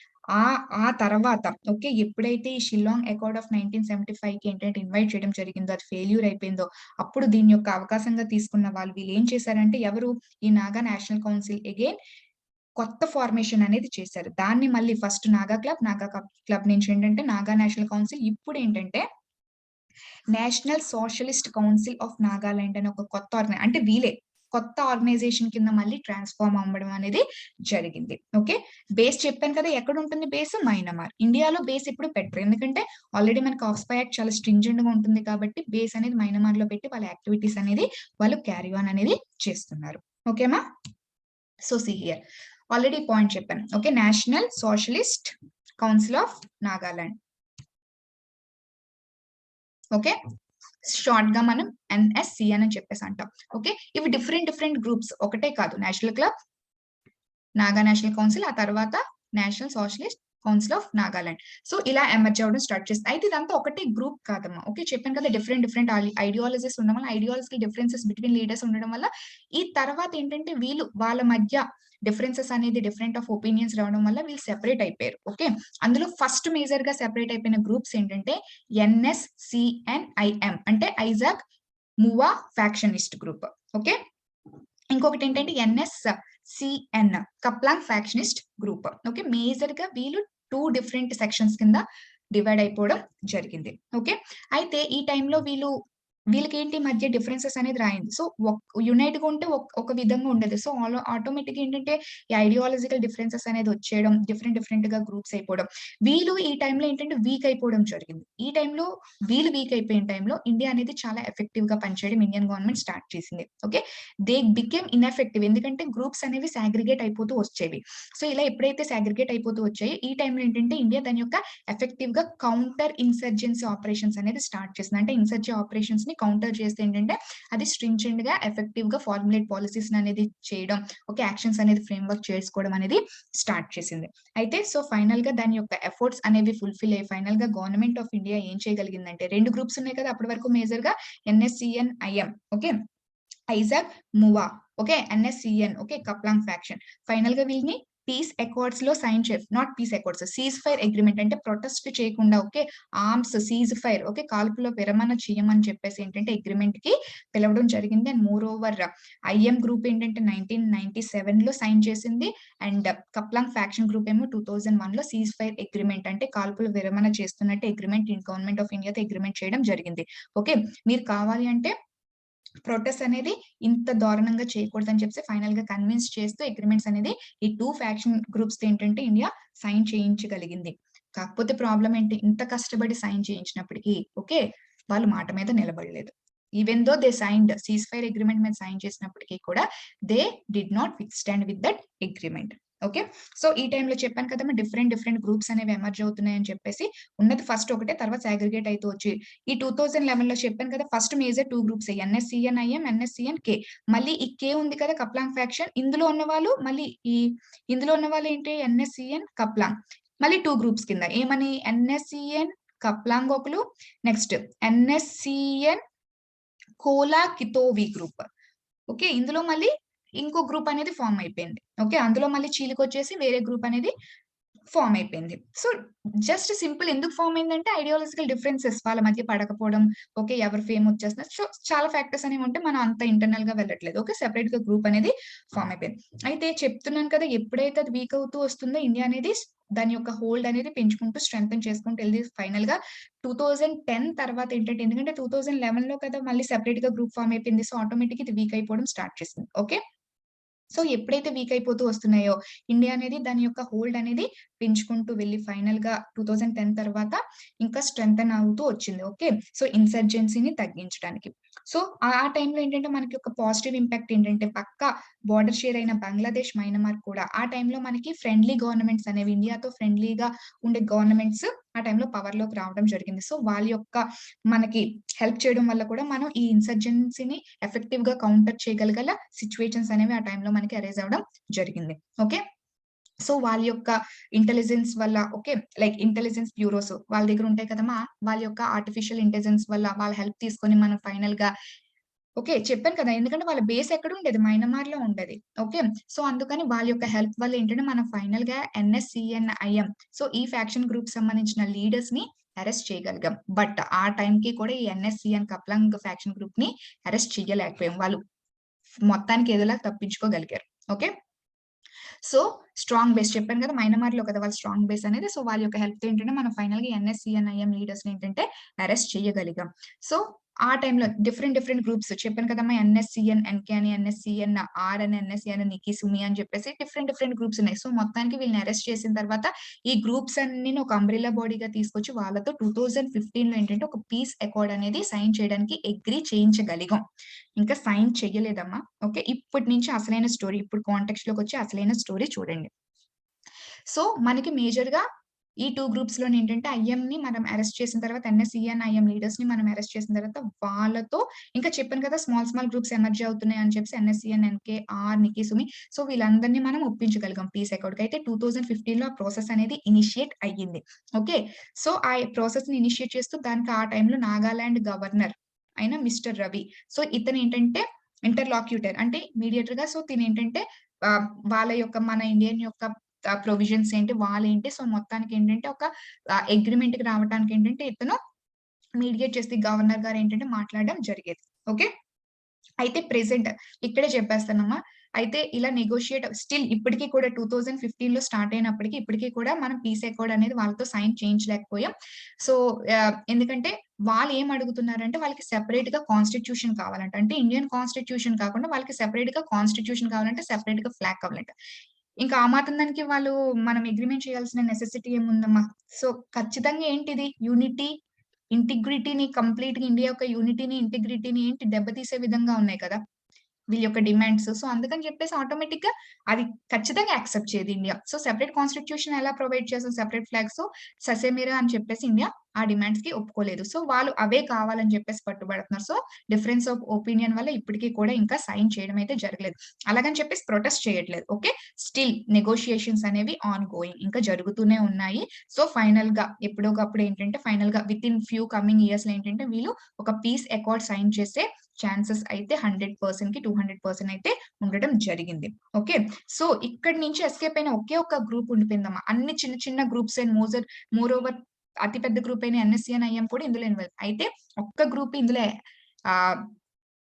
ఆ తర్వాత ఓకే, ఎప్పుడైతే ఈ షిల్లాంగ్ అకార్డ్ ఆఫ్ 1975 కి ఏంటంటే ఇన్వైట్ చేయడం జరిగిందో, అది ఫెయిల్యూర్ అయిపోయిందో, అప్పుడు దీని యొక్క అవకాశంగా తీసుకున్న వాళ్ళు వీళ్ళు ఏం చేశారంటే ఎవరు, ఈ నాగా నేషనల్ కౌన్సిల్ అగైన్ కొత్త ఫార్మేషన్ అనేది చేశారు. దాన్ని మళ్ళీ ఫస్ట్ నాగా క్లబ్ నుంచి ఏంటంటే నాగా నేషనల్ కౌన్సిల్, ఇప్పుడు ఏంటంటే national socialist council of Nagaland అని ఒక కొత్త అంటే వీలే కొత్త ఆర్గనైజేషన్ కింద మళ్ళీ ట్రాన్స్ఫార్మ్ అవ్వడం అనేది జరిగింది. ఓకే, బేస్ చెప్పాను కదా, ఎక్కడ ఉంటుంది బేస్? మైనమార్. ఇండియాలో బేస్ ఎప్పుడు పెట్టరు, ఎందుకంటే ఆల్రెడీ మనకి ఆక్స్ఫై యాక్ట్ చాలా స్ట్రింజెంట్ గా ఉంటుంది కాబట్టి బేస్ అనేది మైనమార్ లో పెట్టి వాళ్ళ యాక్టివిటీస్ అనేది వాళ్ళు క్యారీ ఆన్ అనేది చేస్తున్నారు. ఓకేమా? So see here already point చెప్పాను. Okay, national socialist council of Nagaland. Okay, short గా మనం NSCN అని చెప్పేసి అంటాం. ఓకే, ఇవి డిఫరెంట్ గ్రూప్స్, ఒకటే కాదు. National club, Naga national council, ఆ తర్వాత national socialist council of Nagaland. So ఇలా ఎమర్జ్ అవ్వడం స్టార్ట్ చేస్తుంది. అయితే ఇదంతా ఒకటే గ్రూప్ కాదమ్మా. ఓకే, చెప్పాను కదా, డిఫరెంట్ ఐడియాలజీస్ ఉండడం వల్ల, ఐడియాలజీ డిఫరెన్సెస్ బిట్వీన్ లీడర్స్ ఉండడం వల్ల ఈ తర్వాత ఏంటంటే వీళ్ళు వాళ్ళ మధ్య డిఫరెన్సెస్ అనేది డిఫరెంట్ ఆఫ్ ఒపీనియన్స్ రావడం వల్ల వీళ్ళు సెపరేట్ అయిపోయారు. ఓకే, అందులో ఫస్ట్ మేజర్ గా సెపరేట్ అయిపోయిన గ్రూప్స్ ఏంటంటే NSCN-IM అంటే Isak Muivah factionist group. Okay, ఇంకొకటి ఏంటంటే NSCN Khaplang factionist group. Okay, major గా వీళ్ళు 2 డిఫరెంట్ సెక్షన్స్ కింద డివైడ్ అయిపోవడం జరిగింది. ఓకే, అయితే ఈ టైంలో వీళ్ళకి ఏంటి మధ్య డిఫరెన్సెస్ అనేది రాయింది. సో యునైట్ గా ఉంటే ఒక విధంగా ఉండేది. సో ఆటోమేటిక్ ఏంటంటే ఈ ఐడియాలజికల్ డిఫరెన్సెస్ అనేది వచ్చేయడం, డిఫరెంట్ గా గ్రూప్స్ అయిపోవడం, వీళ్ళు ఈ టైంలో ఏంటంటే వీక్ అయిపోవడం జరిగింది. ఈ టైంలో వీళ్ళు వీక్ అయిపోయిన టైంలో ఇండియా అనేది చాలా ఎఫెక్టివ్ గా పనిచేయడం ఇండియన్ గవర్నమెంట్ స్టార్ట్ చేసింది. ఓకే, దే బికేమ్ ఇన్ఎఫెక్టివ్, ఎందుకంటే గ్రూప్స్ అనేవి సాగ్రిగేట్ అయిపోతూ వచ్చేవి. సో ఇలా ఎప్పుడైతే సాగ్రిగేట్ అయిపోతూ వచ్చాయో ఈ టైంలో ఏంటంటే ఇండియా దాని యొక్క ఎఫెక్టివ్ గా కౌంటర్ ఇన్సర్జెన్సీ ఆపరేషన్స్ అనేది స్టార్ట్ చేసింది. అంటే ఇన్సర్జీ ఆపరేషన్స్ ని కౌంటర్ చేస్తే ఏంటంటే అది స్ట్రింజెంట్ గా ఎఫెక్టివ్ గా ఫార్ములేట్ పాలసీస్ అనేది చేయడం, ఓకే, యాక్షన్స్ అనేది ఫ్రేమ్ వర్క్ చేసుకోవడం అనేది స్టార్ట్ చేసింది. అయితే సో ఫైనల్ గా దాని యొక్క ఎఫర్ట్స్ అనేవి ఫుల్ఫిల్ అయ్యి ఫైనల్ గా గవర్నమెంట్ ఆఫ్ ఇండియా ఏం చేయగలిగిందంటే, 2 గ్రూప్స్ ఉన్నాయి కదా అప్పటి వరకు మేజర్ గా, NSCN-IM, okay, Isak Muivah, okay, NSCN, okay, Khaplang faction. Final గా వీళ్ళని పీస్ అకార్డ్స్ లో sign not peace accords, ceasefire agreement అంటే ప్రొటెస్ట్ చేయకుండా, okay, arms ceasefire, okay, కాల్పులో విరమణ చేయమని చెప్పేసి ఏంటంటే అగ్రిమెంట్ కి పిలవడం జరిగింది. And moreover IM group ఏంటంటే 1997 లో సైన్ చేసింది. అండ్ కప్లాంగ్ ఫ్యాక్షన్ గ్రూప్ ఏమో 2001 లో సీజ్ ఫైర్ అగ్రిమెంట్ అంటే కాల్పుల విరమణ చేస్తున్నట్టు అగ్రిమెంట్ గవర్నమెంట్ ఆఫ్ ఇండియాతో అగ్రిమెంట్ చేయడం జరిగింది. ఓకే, మీరు కావాలి అంటే ప్రొటెస్ట్ అనేది ఇంత దారుణంగా చేయకూడదని చెప్పి ఫైనల్ గా కన్విన్స్ చేస్తూ అగ్రిమెంట్స్ అనేది ఈ 2 ఫ్యాక్షన్ గ్రూప్స్ ఏంటంటే ఇండియా సైన్ చేయించగలిగింది. కాకపోతే ప్రాబ్లం ఏంటి, ఇంత కష్టపడి సైన్ చేయించినప్పటికీ ఓకే వాళ్ళు మాట మీద నిలబడలేదు. Even though they signed ceasefire agreement మీద సైన్ చేసినప్పటికీ కూడా they did not withstand with that agreement. Okay, so ఈ టైంలో చెప్పాను కదా డిఫరెంట్ గ్రూప్స్ అనేవి ఎమర్జ్ అవుతున్నాయని చెప్పేసి, ఉన్నది ఫస్ట్ ఒకటే, తర్వాత అగ్రిగేట్ అయితే వచ్చి ఈ 2011 లో చెప్పాను కదా first major 2 groups NSCN-IM, NSCN-K. మళ్ళీ ఈ K ఉంది కదా కప్లాంగ్ ఫ్యాక్షన్, ఇందులో ఉన్న వాళ్ళు మళ్ళీ ఇందులో ఉన్న వాళ్ళు ఏంటి NSCN కప్లాంగ్, మళ్ళీ 2 గ్రూప్స్ కింద ఏమని NSCN కప్లాంగ్ ఒకరు, next NSCN Khole Kitovi group. Okay, ఇందులో మళ్ళీ ఇంకో గ్రూప్ అనేది ఫామ్ అయిపోయింది. ఓకే, అందులో మళ్ళీ చీలికొచ్చేసి వేరే గ్రూప్ అనేది ఫామ్ అయిపోయింది. సో జస్ట్ సింపుల్ ఎందుకు ఫామ్ అయిందంటే ఐడియాలజికల్ డిఫరెన్సెస్ వాళ్ళ మధ్య పడకపోవడం, ఓకే, ఎవరు ఫేమ్ వచ్చేస్తున్నారు. సో చాలా ఫ్యాక్టర్స్ అనేవి ఉంటే మనం అంత ఇంటర్నల్ గా వెళ్ళట్లేదు. ఓకే, సెపరేట్ గా గ్రూప్ అనేది ఫామ్ అయిపోయింది. అయితే చెప్తున్నాను కదా ఎప్పుడైతే అది వీక్ అవుతూ వస్తుందో ఇండియా అనేది దాని యొక్క హోల్డ్ అనేది పెంచుకుంటూ స్ట్రెంగ్ చేసుకుంటూ వెళ్ళి ఫైనల్ గా 2010 తర్వాత ఏంటంటే, ఎందుకంటే 2011 లో కదా మళ్ళీ సెపరేట్ గా గ్రూప్ ఫామ్ అయిపోయింది. సో ఆటోమేటిక్ ఇది వీక్ అయిపోవడం స్టార్ట్ చేసింది. ఓకే, సో ఎప్పుడైతే వీక్ అయిపోతూ వస్తున్నాయో ఇండియా అనేది దాని యొక్క హోల్డ్ అనేది పెంచుకుంటూ వెళ్ళి ఫైనల్ గా 2010 తర్వాత ఇంకా స్ట్రెంగ్తన్ అవుతూ వచ్చింది. ఓకే, సో ఇన్సర్జెన్సీని తగ్గించడానికి. సో ఆ టైంలో ఏంటంటే మనకి ఒక పాజిటివ్ ఇంపాక్ట్ ఏంటంటే పక్కా బార్డర్ షేర్ అయిన బంగ్లాదేశ్, మయన్మార్ కూడా ఆ టైంలో మనకి ఫ్రెండ్లీ గవర్నమెంట్స్ అనేవి, ఇండియాతో ఫ్రెండ్లీగా ఉండే గవర్నమెంట్స్ ఆ టైంలో పవర్ లోకి రావడం జరిగింది. సో వాళ్ళ యొక్క మనకి హెల్ప్ చేయడం వల్ల కూడా మనం ఈ ఇన్సర్జెన్సీని ఎఫెక్టివ్ గా కౌంటర్ చేయగలగల సిచ్యువేషన్స్ అనేవి ఆ టైంలో మనకి అరైజ్ అవ్వడం జరిగింది. ఓకే, సో వాళ్ళ యొక్క ఇంటెలిజెన్స్ వల్ల, ఓకే, లైక్ ఇంటెలిజెన్స్ బ్యూరోస్ వాళ్ళ దగ్గర ఉంటాయి కదమ్మా, వాళ్ళ యొక్క ఆర్టిఫిషియల్ ఇంటెలిజెన్స్ వల్ల వాళ్ళ హెల్ప్ తీసుకొని మనం ఫైనల్ గా, ఓకే, చెప్పాను కదా ఎందుకంటే వాళ్ళ బేస్ ఎక్కడ ఉండేది, మయన్మార్ లో ఉండేది. ఓకే, సో అందుకని వాళ్ళ యొక్క హెల్ప్ వల్ల ఏంటంటే మనం ఫైనల్ గా NSCN-IM, సో ఈ ఫ్యాక్షన్ గ్రూప్ సంబంధించిన లీడర్స్ ని అరెస్ట్ చేయగలిగాం. బట్ ఆ టైంకి కూడా ఈ NSCN కప్లాంగ్ ఫ్యాక్షన్ గ్రూప్ ని అరెస్ట్ చేయలేకపోయాం. వాళ్ళు మొత్తానికి ఏదోలా తప్పించుకోగలిగారు. ఓకే, సో స్ట్రాంగ్ బేస్ చెప్పాను కదా, మయన్మార్ లో కదా వాళ్ళ స్ట్రాంగ్ బేస్ అనేది. సో వాళ్ళ యొక్క హెల్ప్ ఏంటంటే మనం ఫైనల్ గా NSCN-IM లీడర్స్ ఏంటంటే అరెస్ట్ చేయగలిగాం. సో ఆ టైంలో డిఫరెంట్ గ్రూప్స్ చెప్పాను కదమ్మా, NSCN NK అని, NSCN R అని, NSCN నికి సుమి అని చెప్పేసి డిఫరెంట్ గ్రూప్స్ ఉన్నాయి. సో మొత్తానికి వీళ్ళని అరెస్ట్ చేసిన తర్వాత ఈ గ్రూప్స్ అన్ని ఒక అంబ్రెల్లా బాడీగా తీసుకొచ్చి వాళ్ళతో 2015 లో ఏంటంటే ఒక పీస్ అకార్డ్ అనేది సైన్ చేయడానికి అగ్రీ చేయించగలిగాం. ఇంకా సైన్ చెయ్యలేదమ్మా. ఓకే, ఇప్పటి నుంచి అసలైన స్టోరీ, ఇప్పుడు కాంటెక్స్ట్ లోకి వచ్చి అసలైన స్టోరీ చూడండి. సో మనకి మేజర్ గా ఈ 2 గ్రూప్స్ లో ఏంటంటే ఐఎం ని మనం అరెస్ట్ చేసిన తర్వాత, NSCN-IM లీడర్స్ ని మనం అరెస్ట్ చేసిన తర్వాత వాళ్ళతో ఇంకా చెప్పాను కదా స్మాల్ గ్రూప్స్ ఎమర్జీ అవుతున్నాయి అని చెప్పి NSCN NK R నికి సుమి, సో వీళ్ళందరినీ మనం ఒప్పించగలిగాం పీస్ అకార్డ్ కి. అయితే 2015 లో ఆ ప్రాసెస్ అనేది ఇనిషియేట్ అయ్యింది. ఓకే, సో ఆ ప్రాసెస్ ని ఇనిషియేట్ చేస్తూ దానికి ఆ టైంలో నాగాలాండ్ గవర్నర్ అయిన మిస్టర్ రవి, సో ఇతను ఏంటంటే ఇంటర్లాక్యూటర్ అంటే మీడియేటర్ గా, సో తిని ఏంటంటే వాళ్ళ యొక్క మన ఇండియన్ యొక్క ప్రొవిజన్స్ ఏంటి, వాళ్ళేంటి, సో మొత్తానికి ఏంటంటే ఒక అగ్రిమెంట్ కి రావడానికి ఏంటంటే ఇతను మీడియేట్ చేసి గవర్నర్ గారు ఏంటంటే మాట్లాడడం జరిగేది. ఓకే, అయితే ప్రెసెంట్ ఇక్కడే చెప్పేస్తానమ్మా. అయితే ఇలా నెగోషియేట్ స్టిల్ ఇప్పటికి కూడా 2015 లో స్టార్ట్ అయినప్పటికీ ఇప్పటికి కూడా మనం పీస్ అకార్డ్ అనేది వాళ్ళతో సైన్ చేయించలేకపోయాం. సో ఎందుకంటే వాళ్ళు ఏం అడుగుతున్నారంటే వాళ్ళకి సెపరేట్ గా కాన్స్టిట్యూషన్ కావాలంట. అంటే ఇండియన్ కాన్స్టిట్యూషన్ కాకుండా వాళ్ళకి సెపరేట్ గా కాన్స్టిట్యూషన్ కావాలంటే, సెపరేట్ గా ఫ్లాగ్ కావాలంట. ఇంకా ఆ మాత్రం దానికి వాళ్ళు మనం అగ్రీమెంట్ చేయాల్సిన నెసెసిటీ ఏముందమ్మా. సో ఖచ్చితంగా ఏంటిది యూనిటీ, ఇంటిగ్రిటీని కంప్లీట్‌గా ఇండియా యొక్క యూనిటీని, ఇంటిగ్రిటీని ఏంటి దెబ్బతీసే విధంగా ఉన్నాయి కదా వీళ్ళ యొక్క డిమాండ్స్. సో అందుకని చెప్పేసి ఆటోమేటిక్‌గా అది ఖచ్చితంగా యాక్సెప్ట్ చేయదు ఇండియా. సో సెపరేట్ కాన్స్టిట్యూషన్ ఎలా ప్రొవైడ్ చేస్తుంది, సెపరేట్ ఫ్లాగ్. సో ససేమిరా అని చెప్పేసి ఇండియా ఆ డిమాండ్స్ కి ఒప్పుకోలేదు. సో వాళ్ళు అవే కావాలని చెప్పేసి పట్టుబడుతున్నారు. సో డిఫరెన్స్ ఆఫ్ ఒపీనియన్ వల్ల ఇప్పటికి కూడా ఇంకా సైన్ చేయడం అయితే జరగలేదు. అలాగని చెప్పేసి ప్రొటెస్ట్ చేయట్లేదు. ఓకే, స్టిల్ నెగోషియేషన్స్ అనేవి ఆన్ గోయింగ్ ఇంకా జరుగుతూనే ఉన్నాయి. సో ఫైనల్ గా ఎప్పుడోకప్పుడు ఏంటంటే ఫైనల్ గా with in few coming years లో ఏంటంటే వీళ్ళు ఒక పీస్ అకార్డ్ సైన్ చేసే ఛాన్సెస్ అయితే 100% కి 200% అయితే ఉండడం జరిగింది. ఓకే, సో ఇక్కడి నుంచి ఎస్కేప్ అయిన ఒకే ఒక్క గ్రూప్ ఉండిపోయిందమ్మా. అన్ని చిన్న గ్రూప్స్ అండ్ మోర్ ఓవర్ అతి పెద్ద గ్రూప్ అయిన NSCN-IM కూడా ఇందులో ఇన్వాల్వ్. అయితే ఒక్క గ్రూప్ ఇందులో ఆహ్,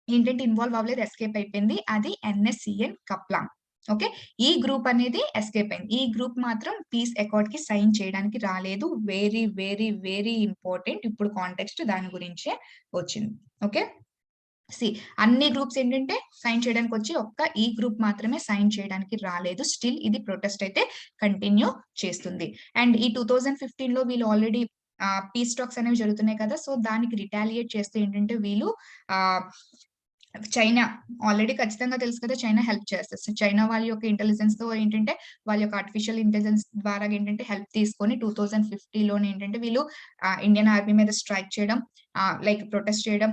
ఏంటంటే ఇన్వాల్వ్ అవ్వలేదు, ఎస్కేప్ అయిపోయింది. అది NSCN కప్లాంగ్. ఓకే, ఈ గ్రూప్ అనేది ఎస్కేప్ అయింది. ఈ గ్రూప్ మాత్రం పీస్ అకార్డ్ కి సైన్ చేయడానికి రాలేదు. Very important. ఇప్పుడు కాంటెక్స్ట్ దాని గురించే వచ్చింది. ఓకే, అన్ని గ్రూప్స్ ఏంటంటే సైన్ చేయడానికి వచ్చి ఒక్క ఈ గ్రూప్ మాత్రమే సైన్ చేయడానికి రాలేదు. స్టిల్ ఇది ప్రొటెస్ట్ అయితే కంటిన్యూ చేస్తుంది. అండ్ ఈ 2015 లో వీళ్ళు ఆల్రెడీ పీస్ టాక్స్ అనేవి జరుగుతున్నాయి కదా, సో దానికి రిటాలియేట్ చేస్తూ ఏంటంటే వీళ్ళు చైనా ఆల్రెడీ ఖచ్చితంగా తెలుసు కదా, చైనా హెల్ప్ చేస్తారు. సో చైనా వాళ్ళ యొక్క ఇంటెలిజెన్స్ తో ఏంటంటే వాళ్ళ యొక్క ఆర్టిఫిషియల్ ఇంటెలిజెన్స్ ద్వారా ఏంటంటే హెల్ప్ తీసుకొని 2050 లోనే ఏంటంటే వీళ్ళు ఇండియన్ ఆర్మీ మీద స్ట్రైక్ చేయడం, లైక్ ప్రొటెస్ట్ చేయడం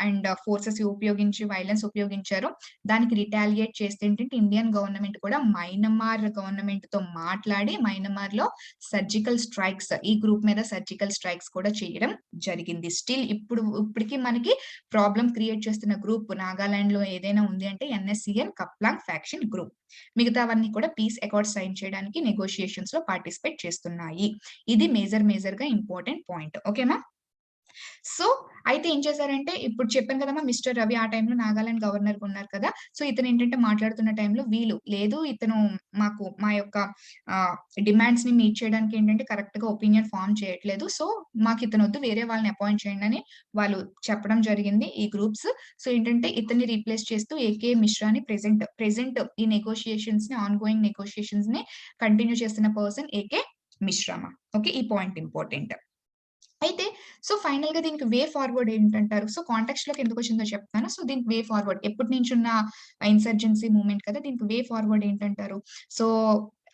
అండ్ ఫోర్సెస్ ఉపయోగించి వైలెన్స్ ఉపయోగించారు. దానికి రిటాలియేట్ చేస్తే ఏంటంటే ఇండియన్ గవర్నమెంట్ కూడా మయన్మార్ గవర్నమెంట్ తో మాట్లాడి మయన్మార్ లో సర్జికల్ స్ట్రైక్స్, ఈ గ్రూప్ మీద సర్జికల్ స్ట్రైక్స్ కూడా చేయడం జరిగింది. స్టిల్ ఇప్పటికి మనకి ప్రాబ్లం క్రియేట్ చేస్తున్న గ్రూప్ నాగాలాండ్ లో ఏదైనా ఉంది అంటే NSCN కప్లాంగ్ ఫ్యాక్షన్ గ్రూప్. మిగతావన్నీ కూడా పీస్ అకార్డ్ సైన్ చేయడానికి నెగోషియేషన్స్ లో పార్టిసిపేట్ చేస్తున్నాయి. ఇది మేజర్ గా ఇంపార్టెంట్ పాయింట్. ఓకేమా. సో అయితే ఏం చేశారంటే ఇప్పుడు చెప్పాను కదమ్మా, మిస్టర్ రవి ఆ టైంలో నాగాలాండ్ గవర్నర్ గా ఉన్నారు కదా. సో ఇతను ఏంటంటే మాట్లాడుతున్న టైంలో వీళ్ళు లేదు, ఇతను మా యొక్క డిమాండ్స్ ని మీట్ చేయడానికి ఏంటంటే కరెక్ట్ గా ఒపీనియన్ ఫార్మ్ చేయట్లేదు. సో మాకు ఇతను వద్దు, వేరే వాళ్ళని అపాయింట్ చేయండి అని వాళ్ళు చెప్పడం జరిగింది ఈ గ్రూప్స్. సో ఏంటంటే ఇతన్ని రీప్లేస్ చేస్తూ AK మిశ్రాని ప్రెసెంట్ ఈ నెగోషియేషన్స్ ని, ఆన్ గోయింగ్ నెగోషియేషన్స్ ని కంటిన్యూ చేస్తున్న పర్సన్ AK మిశ్రామా. ఓకే, ఈ పాయింట్ ఇంపార్టెంట్. అయితే సో ఫైనల్ గా దీనికి వే ఫార్వర్డ్ ఏంటంటారు. సో కాంటెక్స్ట్ లోకి ఎందుకు వచ్చిందో చెప్తాను. సో దీనికి వే ఫార్వర్డ్ ఎప్పటి నుంచి ఉన్న ఇన్సర్జెన్సీ మూవ్‌మెంట్ కదా, దీనికి వే ఫార్వర్డ్ ఏంటంటారు. సో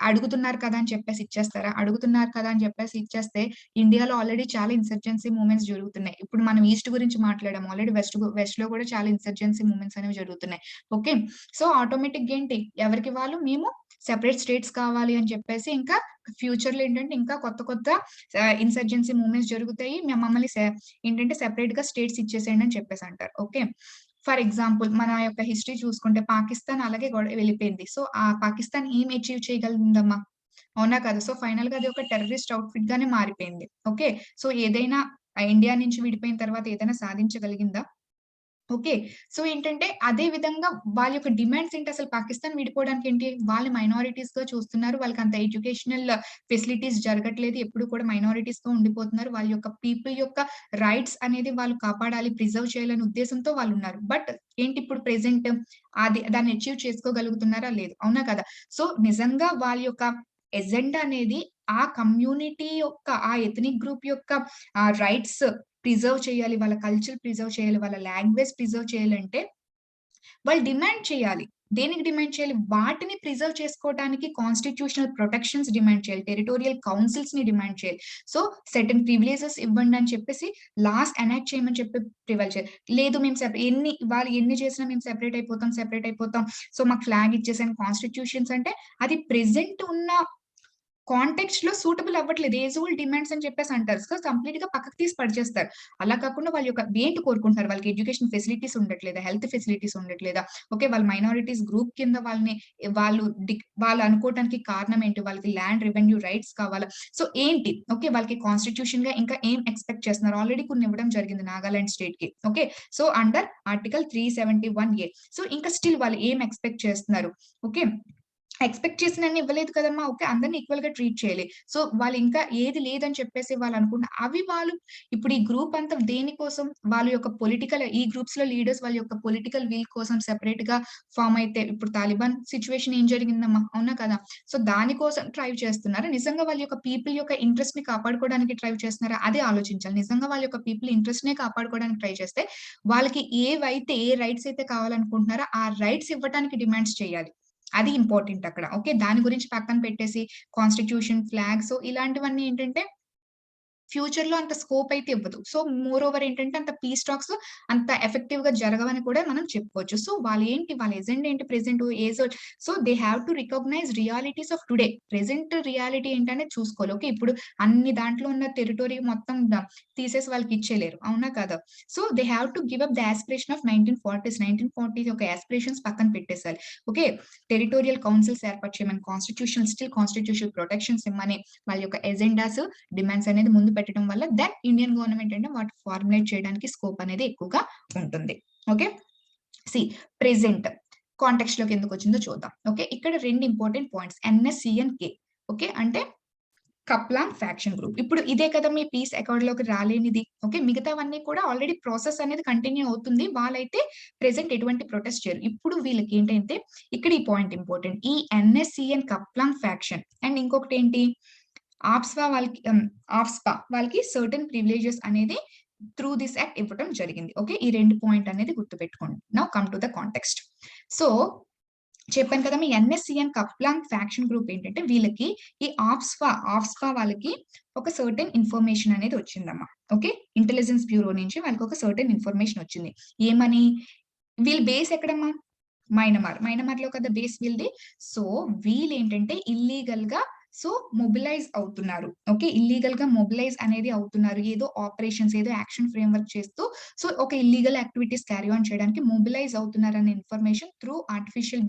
అడుగుతున్నారు కదా అని చెప్పేసి ఇచ్చేస్తారా? అడుగుతున్నారు కదా అని చెప్పేసి ఇచ్చేస్తే ఇండియాలో ఆల్రెడీ చాలా ఇన్సర్జెన్సీ మూవ్‌మెంట్స్ జరుగుతున్నాయి. ఇప్పుడు మనం ఈస్ట్ గురించి మాట్లాడాం. ఆల్రెడీ వెస్ట్ లో కూడా చాలా ఇన్సర్జెన్సీ మూవ్‌మెంట్స్ అనేవి జరుగుతున్నాయి. ఓకే, సో ఆటోమేటిక్‌గా ఏంటి ఎవరికి వాళ్ళు మేము సెపరేట్ స్టేట్స్ కావాలి అని చెప్పేసి ఇంకా ఫ్యూచర్ లో ఏంటంటే ఇంకా కొత్త ఇన్సర్జెన్సీ మూవ్‌మెంట్స్ జరుగుతాయి. మమ్మల్ని ఏంటంటే సెపరేట్ గా స్టేట్స్ ఇచ్చేసేయండి అని చెప్పేసి అంటారు. ఓకే, ఫర్ ఎగ్జాంపుల్ మన యొక్క హిస్టరీ చూసుకుంటే పాకిస్తాన్ అలాగే వెళ్ళిపోయింది. సో ఆ పాకిస్తాన్ ఏం అచీవ్ చేయగలిగిందమ్మా, అవునా కదా. సో ఫైనల్ గా అది ఒక టెర్రరిస్ట్ అవుట్‌ఫిట్ గానే మారిపోయింది. ఓకే, సో ఏదైనా ఇండియా నుంచి విడిపోయిన తర్వాత ఏదైనా సాధించగలిగిందా? ఓకే. సో ఏంటంటే అదే విధంగా వాళ్ళ యొక్క డిమాండ్స్ ఏంటి అసలు పాకిస్తాన్ విడిపోవడానికి ఏంటి? వాళ్ళు మైనారిటీస్‌గా చూస్తున్నారు. వాళ్ళకంత ఎడ్యుకేషనల్ ఫెసిలిటీస్ జరగట్లేదు. ఎప్పుడు కూడా మైనారిటీస్‌గా ఉండిపోతున్నారు. వాళ్ళ యొక్క పీపుల్ యొక్క రైట్స్ అనేది వాళ్ళు కాపాడాలి, ప్రిజర్వ్ చేయాలనే ఉద్దేశంతో వాళ్ళున్నారు. బట్ ఏంటి ఇప్పుడు ప్రెజెంట్ దాన్ని అచీవ్ చేసుకోగలుగుతున్నారా? లేదు. అవునా కదా? సో నిజంగా వాళ్ళ యొక్క ఎజెండా అనేది ఆ కమ్యూనిటీ యొక్క, ఆ ఎథనిక్ గ్రూప్ యొక్క రైట్స్ ప్రిజర్వ్ చేయాలి. వాళ్ళ కల్చర్ ప్రిజర్వ్ చేయాలి. వాళ్ళ లాంగ్వేజ్ ప్రిజర్వ్ చేయాలంటే వాళ్ళు డిమాండ్ చేయాలి. దేనికి డిమాండ్ చేయాలి? వాటిని ప్రిజర్వ్ చేసుకోవటానికి కాన్స్టిట్యూషనల్ ప్రొటెక్షన్స్ డిమాండ్ చేయాలి. టెరిటోరియల్ కౌన్సిల్స్‌ని డిమాండ్ చేయాలి. సో, సర్టెన్ ప్రివిలేజెస్ ఇవ్వండి అని చెప్పేసి లాస్ట్ ఎనాక్ట్ చేయమని చెప్పి ప్రివైల్ చేయాలి. లేదు మేము వాళ్ళు ఎన్ని చేసినా మేము సెపరేట్ అయిపోతాం. సో, మాకు ఫ్లాగ్ ఇచ్చేసేయండి కాన్స్టిట్యూషన్స్ అంటే అది ప్రెజెంట్ ఉన్న కాంటెక్స్ట్‌లో సూటబుల్ అవ్వట్లేదు. ఏజ్ ఓల్డ్ డిమాండ్స్ అని చెప్పేసి అంటారు. సో, కంప్లీట్‌గా పక్కకు తీసి పడేస్తారు. అలా కాకుండా వాళ్ళ యొక్క ఏంటి కోరుకుంటున్నారు? వాళ్ళకి ఎడ్యుకేషన్ ఫెసిలిటీస్ ఉండట్లేదా? హెల్త్ ఫెసిలిటీస్ ఉండట్లేదా? ఓకే. వాళ్ళు మైనారిటీస్ గ్రూప్ కింద వాళ్ళు వాళ్ళు అనుకోవటానికి కారణం ఏంటి? వాళ్ళకి ల్యాండ్ రెవెన్యూ రైట్స్ కావాలా? సో, ఏంటి? ఓకే. వాళ్ళకి కాన్స్టిట్యూషన్‌గా ఇంకా ఏం ఎక్స్‌పెక్ట్ చేస్తున్నారు? ఆల్రెడీ కొన్ని ఇవ్వడం జరిగింది నాగాలాండ్ స్టేట్‌కి. Okay. So, under article 371 so, ఇంకా స్టిల్ వాళ్ళు ఏం ఎక్స్‌పెక్ట్ చేస్తున్నారు? ఓకే. ఎక్స్‌పెక్ట్ చేసినన్ని ఇవ్వలేదు కదమ్మా! ఓకే. అందరిని ఈక్వల్‌గా ట్రీట్ చేయాలి. సో, వాళ్ళింకా ఏది లేదని చెప్పేసి వాళ్ళు ఇప్పుడు ఈ గ్రూప్ అంతా దేనికోసం వాళ్ళ యొక్క ఈ గ్రూప్స్‌లో లీడర్స్ వాళ్ళ యొక్క పొలిటికల్ విల్ కోసం సెపరేట్‌గా ఫార్మ్ అయితే ఇప్పుడు తాలిబాన్ సిట్యుయేషన్ ఏం జరిగిందమ్మా? అవునా కదా! సో, దానికోసం ట్రై చేస్తున్నారా? నిజంగా వాళ్ళ యొక్క పీపుల్ యొక్క ఇంట్రెస్ట్‌ని కాపాడుకోవడానికి ట్రై చేస్తున్నారా? అదే ఆలోచించాలి. నిజంగా వాళ్ళ యొక్క పీపుల్ ఇంట్రెస్ట్‌నే కాపాడుకోవడానికి ట్రై చేస్తే, వాళ్ళకి ఏ రైట్స్ అయితే కావాలనుకుంటున్నారో, ఆ రైట్స్ ఇవ్వటానికి డిమాండ్స్ చేయాలి. అది ఇంపార్టెంట్ అక్కడ. ఓకే. దాని గురించి పక్కన పెట్టేసి కాన్స్టిట్యూషన్, ఫ్లాగ్స్ ఇలాంటివన్నీ ఏంటంటే ఫ్యూచర్‌లో అంత స్కోప్ అయితే ఇవ్వదు. సో, మోర్ ఓవర్ ఏంటంటే అంత పీస్ టాక్స్ అంత ఎఫెక్టివ్‌గా జరగవని కూడా మనం చెప్పుకోవచ్చు. సో, వాళ్ళ ఎజెండా ఏంటి present so, they have to recognise realities of today. Present reality ఏంటనేది చూసుకోవాలి. ఓకే. ఇప్పుడు అన్ని దాంట్లో ఉన్న టెరిటరీ మొత్తం తీసేసి వాళ్ళకి ఇచ్చేయలేరు. అవునా? కాదా? So, they have to give up the aspiration of 1940 యొక్క యాస్పిరేషన్స్ పక్కన పెట్టేసాలి. ఓకే. టెరిటోరియల్ కౌన్సిల్స్ ఏర్పాటు చేయమని, కాన్స్టిట్యూషనల్ ప్రొటెక్షన్స్ ఇమ్మని, వాళ్ళ యొక్క ఎజెండాస్ డిమాండ్స్ అనేది ముందు పెట్టడం వల్ల ఇండియన్ గవర్నమెంట్ అంటే వాటి ఫార్ములేట్ చేయడానికి స్కోప్ అనేది ఎక్కువగా ఉంటుంది. ఓకే. సి ప్రెజెంట్ కాంటెక్స్ట్ లోకి ఎందుకు వచ్చిందో చూద్దాం. ఓకే. ఇక్కడ 2 ఇంపార్టెంట్ పాయింట్స్ ఎన్ఎస్‌సిఎన్-కే. ఓకే. అంటే కప్లాన్ ఫ్యాక్షన్ గ్రూప్. ఇప్పుడు ఇదే కదా మీ పీస్ అకార్డ్ లోకి రాలేనిది. ఓకే. మిగతావన్నీ కూడా ఆల్రెడీ ప్రాసెస్ అనేది కంటిన్యూ అవుతుంది. వాళ్ళైతే ప్రెజెంట్ ఎటువంటి ప్రొటెస్ట్ చేయరు. ఇప్పుడు వీళ్ళకి ఏంటంటే ఇక్కడ ఈ పాయింట్ ఇంపార్టెంట్. ఈ ఎన్ఎస్‌సిఎన్ కప్లాన్ ఫ్యాక్షన్ అండ్ ఇంకొకటి ఏంటి ఆఫ్స్పా వాళ్ళకి సర్టెన్ ప్రివిలేజెస్ అనేది త్రూ దిస్ యాక్ట్ ఇవ్వటం జరిగింది. ఓకే. ఈ 2 పాయింట్ అనేది గుర్తుపెట్టుకోండి. Now come to the context. So, చెప్పాను కదా! మీ ఎన్ఎస్‌సిఎన్ కప్లాంగ్ ఫ్యాక్షన్ గ్రూప్ ఏంటంటే వీళ్ళకి ఈ ఆఫ్స్పా వాళ్ళకి ఒక సర్టెన్ ఇన్ఫర్మేషన్ అనేది వచ్చిందమ్మా. ఓకే. ఇంటెలిజెన్స్ బ్యూరో నుంచి వాళ్ళకి ఒక సర్టెన్ ఇన్ఫర్మేషన్ వచ్చింది. ఏమని? వీళ్ళ బేస్ ఎక్కడమ్మా? మైనమార్‌లో కదా బేస్ వీళ్ళది. సో, వీళ్ళేంటంటే ఇల్లీగల్‌గా మొబిలైజ్ అవుతున్నారు. ఓకే. ఇల్లీగల్‌గా మొబిలైజ్ అనేది అవుతున్నారు. ఏదో ఆపరేషన్స్, ఏదో యాక్షన్ ఫ్రేమ్‌వర్క్ చేస్తూ ఒక ఇల్లీగల్ యాక్టివిటీస్ క్యారీ ఆన్ చేయడానికి మొబిలైజ్ అవుతున్నారనే ఇన్ఫర్మేషన్ త్రూ ఆర్టిఫిషియల్